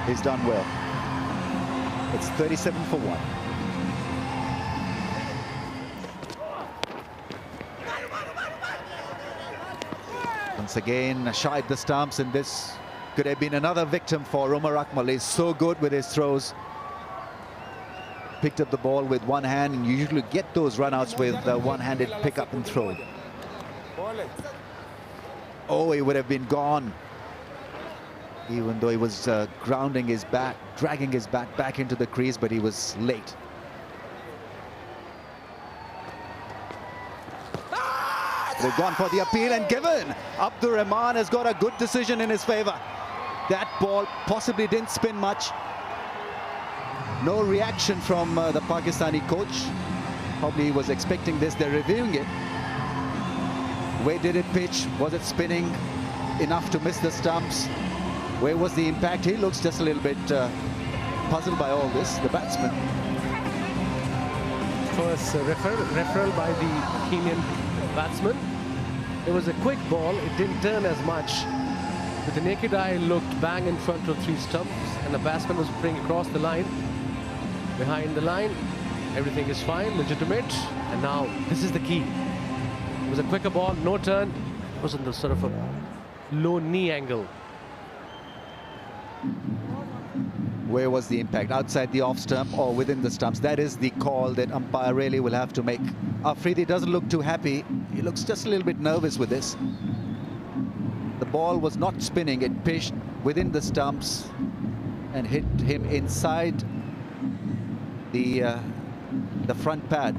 He's done well. It's 37 for 1. Once again, shied the stumps, and this could have been another victim for Umar Akmal. He's so good with his throws. Picked up the ball with one hand, and you usually get those runouts with one-handed pick up and throw. Oh, he would have been gone. Even though he was grounding his bat, dragging his bat back into the crease, but he was late. They've gone for the appeal and given. Abdur Rahman has got a good decision in his favor. That ball possibly didn't spin much. No reaction from the Pakistani coach. Probably he was expecting this. They're reviewing it. Where did it pitch? Was it spinning enough to miss the stumps? Where was the impact? He looks just a little bit puzzled by all this, the batsman. First referral by the Kenyan batsman. It was a quick ball. It didn't turn as much. With the naked eye, looked bang in front of 3 stumps, and the batsman was playing across the line. Behind the line, everything is fine, legitimate, and now this is the key. It was a quicker ball, no turn. It was in the sort of a low knee angle. Where was the impact? Outside the off stump or within the stumps? That is the call that umpire really will have to make. Afridi doesn't look too happy. He looks just a little bit nervous with this. The ball was not spinning. It pitched within the stumps and hit him inside the front pad.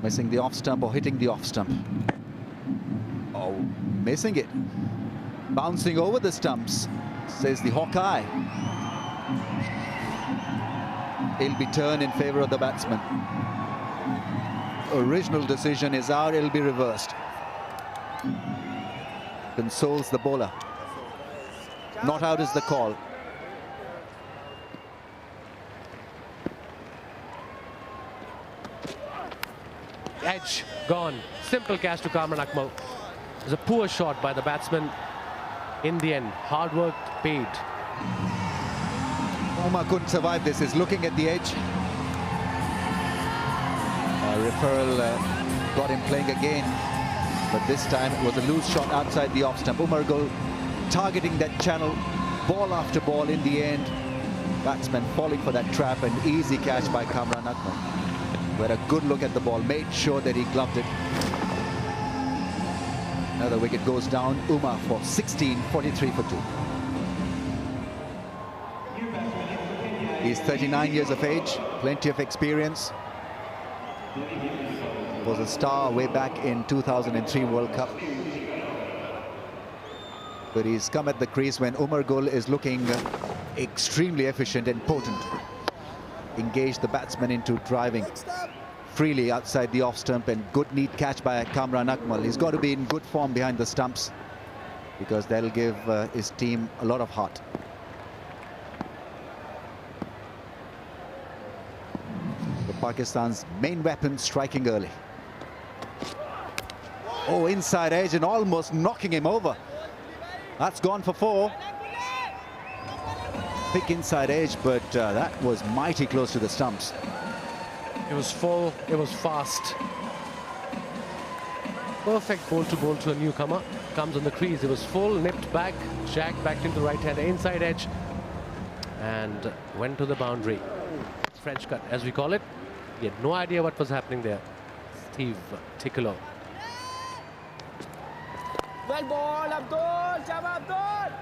Missing the off stump or hitting the off stump. Oh, missing it. Bouncing over the stumps, says the Hawkeye. It'll be turned in favor of the batsman. Original decision is out, it'll be reversed. Consoles the bowler. Not out is the call. Edge gone. Simple catch to Kamran Akmal. It was a poor shot by the batsman. In the end, hard work paid. Umar couldn't survive this. He's looking at the edge. Referral got him playing again, but this time it was a loose shot outside the off stump. Umar Gul targeting that channel, ball after ball in the end. Batsman falling for that trap, an easy catch by Kamran Akmal. Who had a good look at the ball, made sure that he gloved it. Another wicket goes down. Umar for 16, 43 for 2. He's 39 years of age, plenty of experience. Was a star way back in 2003 World Cup. But he's come at the crease when Umar Gul is looking extremely efficient and potent. Engaged the batsman into driving freely outside the off stump, and good neat catch by Kamran Akmal. He's got to be in good form behind the stumps. because that'll give his team a lot of heart. The Pakistan's main weapon striking early. Oh, inside edge and almost knocking him over. That's gone for 4. Thick inside edge, but that was mighty close to the stumps. It was full, it was fast. Perfect ball to a newcomer. Comes on the crease, it was full, nipped back, jagged back into the right hand, inside edge, and went to the boundary. French cut, as we call it. He had no idea what was happening there. Steve Ticolo. Well ball, Abdul, Jab Abdul.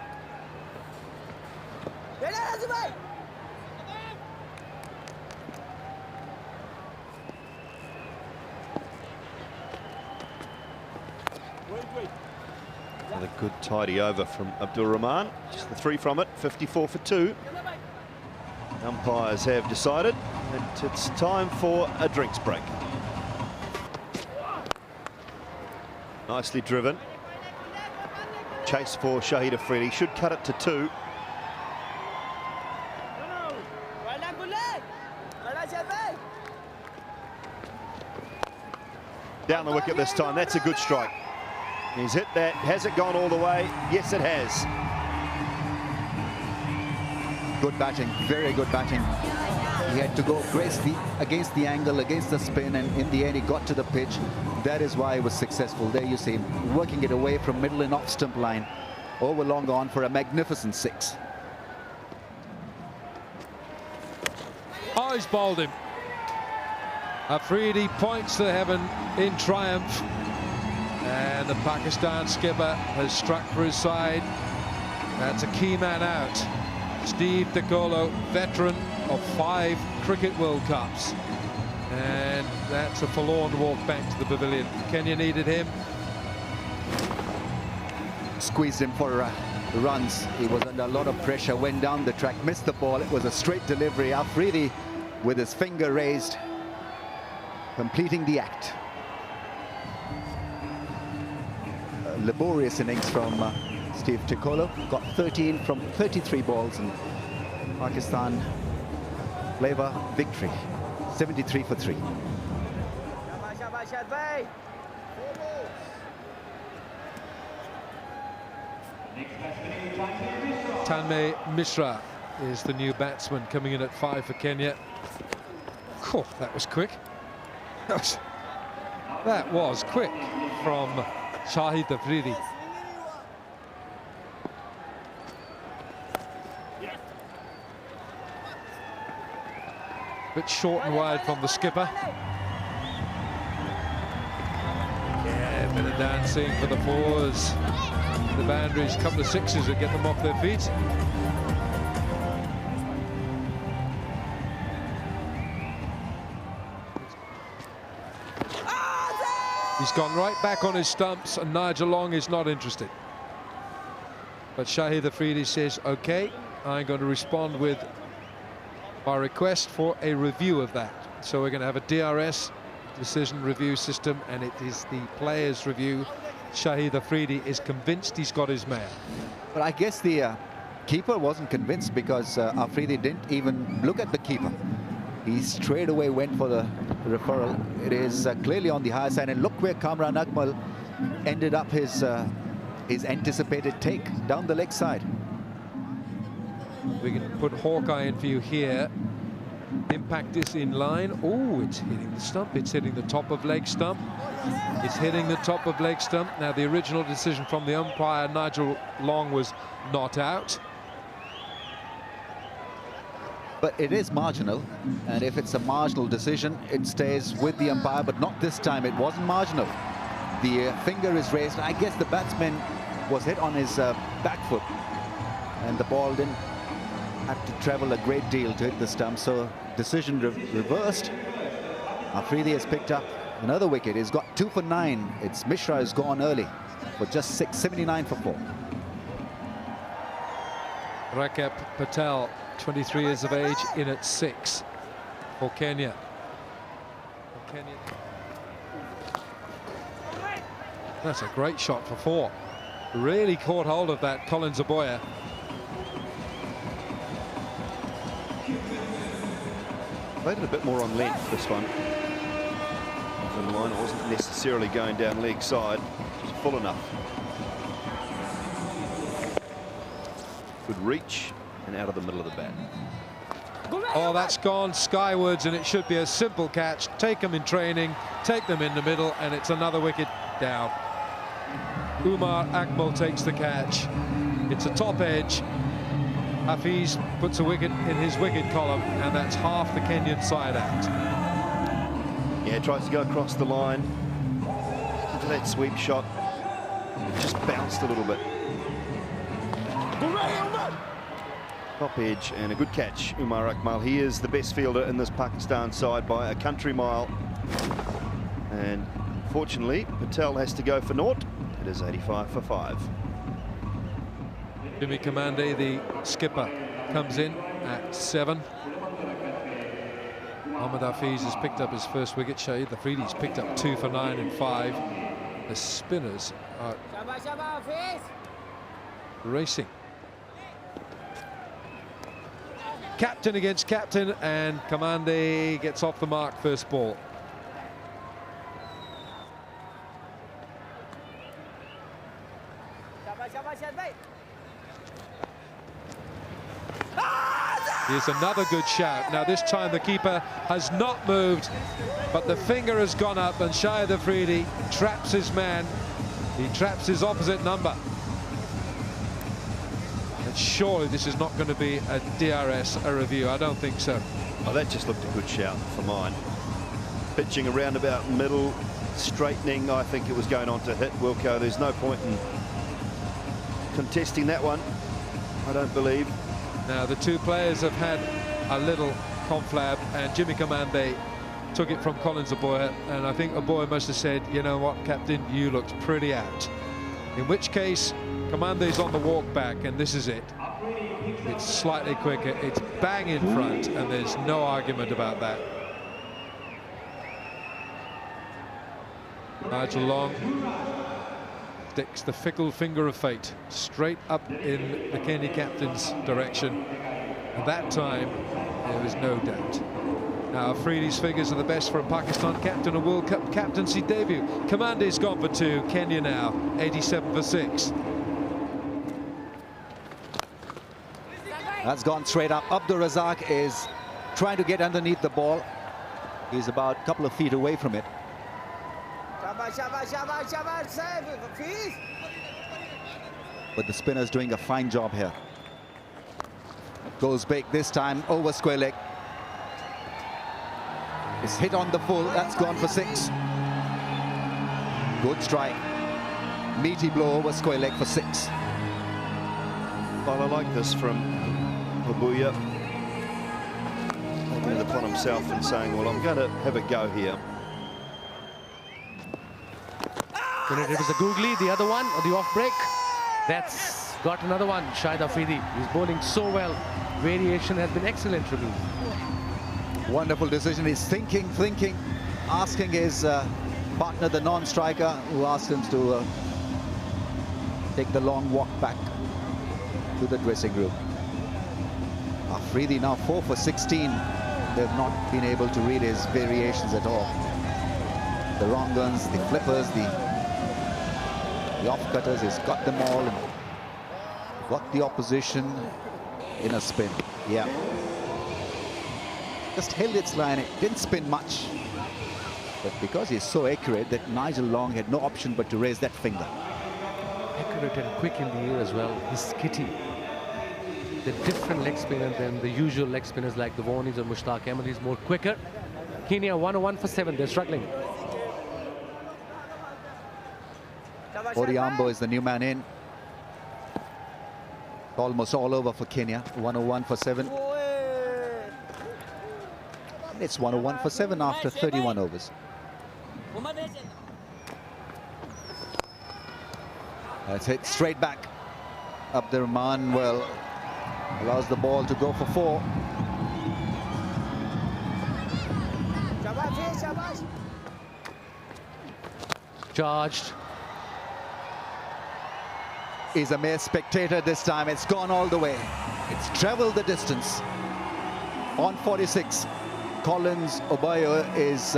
Another good tidy over from Abdul Rahman. Just the 3 from it, 54 for 2. Umpires have decided that it's time for a drinks break. Nicely driven. Chase for Shahid Afridi. Should cut it to 2. Down the wicket this time. That's a good strike. He's hit that. Has it gone all the way? Yes, it has. Good batting, very good batting. He had to go against the angle, against the spin, and in the end he got to the pitch. That is why he was successful. There you see him working it away from middle and off stump line. Over long on for a magnificent 6. Oh, he's bowled him. Afridi points to heaven in triumph. And the Pakistan skipper has struck for his side. That's a key man out. Steve Ticolo, veteran of 5 Cricket World Cups. And that's a forlorn walk back to the pavilion. Kenya needed him. Squeezed him for runs. He was under a lot of pressure, went down the track, missed the ball. It was a straight delivery. Afridi with his finger raised, completing the act. A laborious innings from Steve Ticolo. Got 13 from 33 balls, and Pakistan flavor victory. 73 for 3. Tanmay Mishra is the new batsman coming in at 5 for Kenya. Oh, that was quick. That was quick from Shahid Afridi. Bit short and wide from the skipper. Yeah, a bit of dancing for the 4s. The boundaries, a couple of 6s that get them off their feet. He's gone right back on his stumps, and Nigel Long is not interested. But Shahid Afridi says, OK, I'm going to respond with our request for a review of that. So we're going to have a DRS, decision review system, and it is the players' review. Shahid Afridi is convinced he's got his man. But I guess the keeper wasn't convinced, because Afridi didn't even look at the keeper. He straight away went for the referral. It is clearly on the higher side, and look where Kamran Akmal ended up his anticipated take down the leg side. We can put Hawkeye in for you here. Impact is in line. Oh, it's hitting the stump. It's hitting the top of leg stump. It's hitting the top of leg stump. Now, the original decision from the umpire, Nigel Long, was not out. But it is marginal, and if it's a marginal decision, it stays with the umpire, but not this time. It wasn't marginal. The finger is raised. I guess the batsman was hit on his back foot, and the ball didn't have to travel a great deal to hit the stump, so decision reversed. Afridi has picked up another wicket. He's got 2 for 9. It's Mishra has gone early for just 6, 79 for 4. Rakeb Patel, 23 years of age, in at 6 for Kenya. That's a great shot for 4. really caught hold of that, Colin Zaboya. Played it a bit more on length, this one. The line wasn't necessarily going down leg side. It was full enough. Good reach and out of the middle of the bat. Oh, that's gone skywards, and it should be a simple catch. Take them in training, take them in the middle, and it's another wicket down. Umar Akmal takes the catch. It's a top edge. Hafiz puts a wicket in his wicket column, and that's half the Kenyan side out. Yeah, tries to go across the line into that sweep shot. It just bounced a little bit. Top edge and a good catch, Umar Akmal. He is the best fielder in this Pakistan side by a country mile. And fortunately, Patel has to go for naught. It is 85 for 5. Jimmy Kamande, the skipper, comes in at 7. Ahmed Hafiz has picked up his first wicket. Shahid Afridi's picked up 2 for 9 and 5. The spinners are racing. Captain against captain, and Kamande gets off the mark first ball. Here's another good shout. Now this time the keeper has not moved, but the finger has gone up, and Shahid Afridi traps his man. He traps his opposite number. And surely this is not going to be a DRS, a review. I don't think so. Oh, that just looked a good shout for mine. Pitching around about middle, straightening. I think it was going on to hit Wilco. There's no point in contesting that one, I don't believe. Now the two players have had a little conflab, and Jimmy Kamande took it from Colin Zaboya, and I think Zaboya must have said, you know what, Captain, you looked pretty out. In which case, Kamande's on the walk back, and this is it. It's slightly quicker, it's bang in front, and there's no argument about that. Nigel Long sticks the fickle finger of fate straight up in the Kenya captain's direction, and that time there was no doubt. Now Afridi's figures are the best for a Pakistan captain, a World Cup captaincy debut. Kamande's gone for 2, Kenya now 87 for 6. That's gone straight up. Abdur Razak is trying to get underneath the ball. He's about a couple of feet away from it. But the spinner's doing a fine job here. Goes big this time, over square leg. It's hit on the full, that's gone for 6. Good strike. Meaty blow over square leg for 6. Well, I like this from Abuya. Taking it upon himself and saying, well, I'm going to have a go here. It was a googly, the other one, or the off break. That's got another one, Shahid Afridi. He's bowling so well. Variation has been excellent for me. Wonderful decision. He's thinking, asking his partner, the non-striker, who asked him to take the long walk back to the dressing room. Afridi now 4 for 16. They've not been able to read his variations at all. The wrong guns, the flippers, the off-cutters, he's got them all and got the opposition in a spin. Yeah. Just held its line, it didn't spin much. But because he's so accurate that Nigel Long had no option but to raise that finger. Accurate and quick in the air as well. He's kitty. The different leg spinner than the usual leg spinners like the Warnies or Mushtaq Ahmed. He's more quicker. Kenya 101 for 7. They're struggling. Odiambo is the new man in. Almost all over for Kenya. 101 for 7. It's 101 for 7 after 31 overs. That's hit straight back. Abdurrahman, well, allows the ball to go for 4. Charged. is a mere spectator this time. It's gone all the way. It's traveled the distance. On 46, Collins Obayo is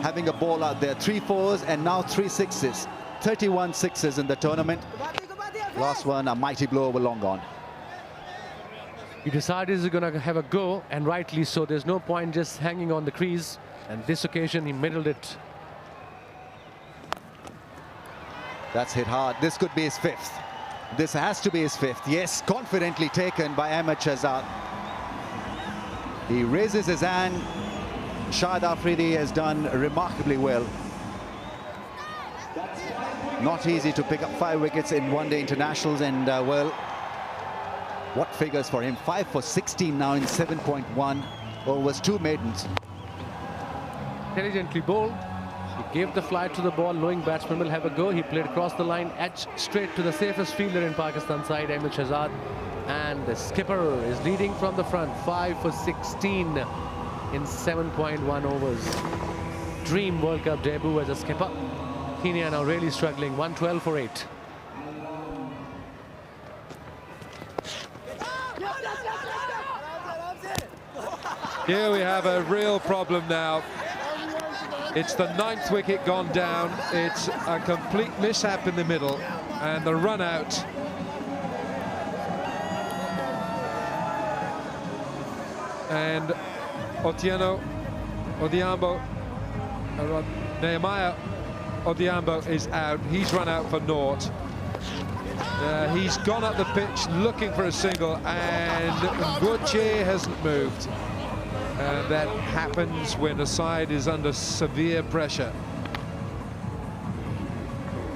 having a ball out there. 3 4s and now 3 6s. 31 6s in the tournament. Last one, a mighty blow over long on. He decided he's going to have a go, and rightly so. There's no point just hanging on the crease. And this occasion, he middled it. That's hit hard. This could be his 5th. This has to be his 5th. Yes, confidently taken by Ahmed Shahzad. He raises his hand. Shahid Afridi has done remarkably well. Not easy to pick up 5 wickets in one-day internationals, and well, what figures for him? 5 for 16 now in 7.1 overs, 2 maidens. Intelligently bowled. He gave the flight to the ball, knowing batsman will have a go. He played across the line, edge straight to the safest fielder in Pakistan side, Ahmed Shahzad. And the skipper is leading from the front, 5 for 16 in 7.1 overs. Dream World Cup debut as a skipper. Kenya now really struggling, 112 for 8. Here we have a real problem now. It's the 9th wicket gone down. It's a complete mishap in the middle, and the run out. And Otieno Odhiambo, Nehemiah Odhiambo is out. He's run out for naught. He's gone up the pitch looking for a single, and Gauthier hasn't moved. And that happens when a side is under severe pressure.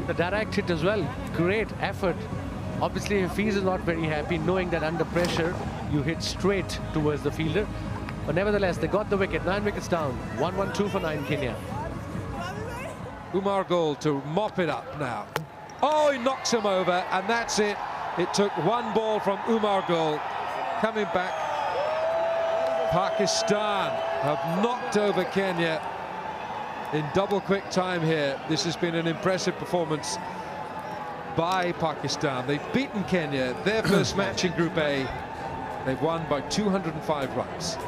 The direct hit as well, great effort. Obviously, Hafiz is not very happy knowing that under pressure you hit straight towards the fielder. But nevertheless, they got the wicket, 9 wickets down, 112 for 9 Kenya. Umar Gul to mop it up now. Oh, he knocks him over, and that's it. It took 1 ball from Umar Gul. Coming back, Pakistan have knocked over Kenya in double quick time here. This has been an impressive performance by Pakistan. They've beaten Kenya, their first match in Group A. They've won by 205 runs.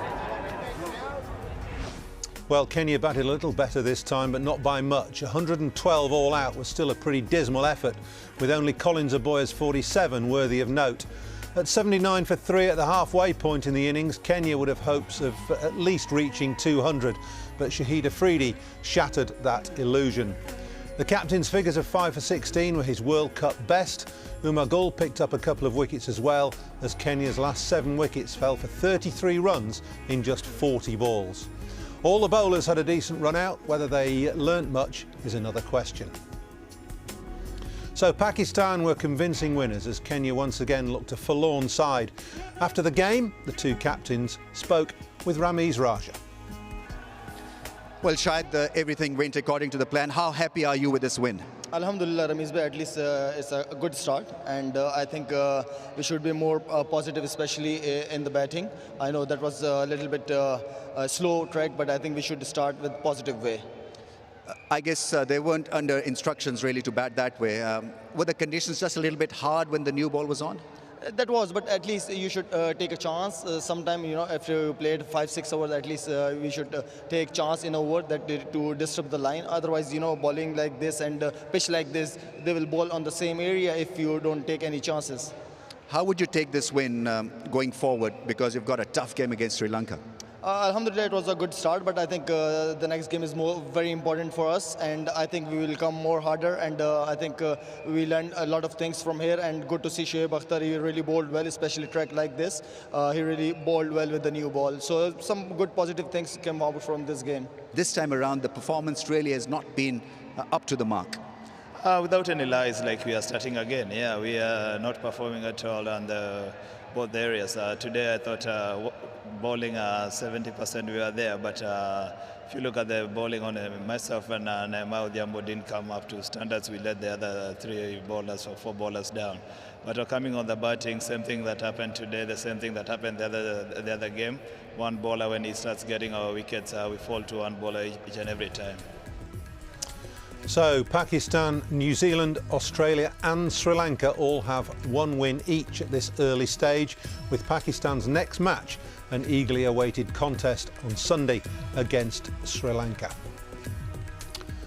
Well, Kenya batted a little better this time, but not by much. 112 all out was still a pretty dismal effort, with only Collins Oboya's 47 worthy of note. At 79 for 3 at the halfway point in the innings, Kenya would have hopes of at least reaching 200, but Shahid Afridi shattered that illusion. The captain's figures of 5 for 16 were his World Cup best. Umar Gul picked up a couple of wickets as well, as Kenya's last 7 wickets fell for 33 runs in just 40 balls. All the bowlers had a decent run out. Whether they learnt much is another question. So Pakistan were convincing winners as Kenya once again looked a forlorn side. After the game, the 2 captains spoke with Ramiz Raja. Well, Shahid, everything went according to the plan. How happy are you with this win? Alhamdulillah, Ramiz bhai, at least it's a good start, and I think we should be more positive, especially in the batting. I know that was a little bit a slow track, but I think we should start with positive way. I guess they weren't under instructions really to bat that way. Were the conditions just a little bit hard when the new ball was on? That was, but at least you should take a chance. Sometime, you know, if you played 5-6 overs, at least we should take chance in a over that to disturb the line. Otherwise, you know, bowling like this and pitch like this, they will bowl on the same area if you don't take any chances. How would you take this win going forward, because you've got a tough game against Sri Lanka? Alhamdulillah, it was a good start, but I think the next game is very important for us, and I think we will come more harder, and I think we learned a lot of things from here, and good to see Shoaib Akhtar. He really bowled well, especially track like this. He really bowled well with the new ball. So some good positive things came out from this game. This time around, the performance really has not been up to the mark. Without any lies, like we are starting again. Yeah, we are not performing at all on both areas. Today I thought bowling 70% we were there, but if you look at the bowling on myself and Nehemiah Odhiambo didn't come up to standards. We let the other 3 bowlers or 4 bowlers down. But coming on the batting, same thing that happened today, the same thing that happened the other game. One bowler, when he starts getting our wickets, we fall to one bowler each and every time. So Pakistan, New Zealand, Australia and Sri Lanka all have one win each at this early stage, with Pakistan's next match an eagerly awaited contest on Sunday against Sri Lanka.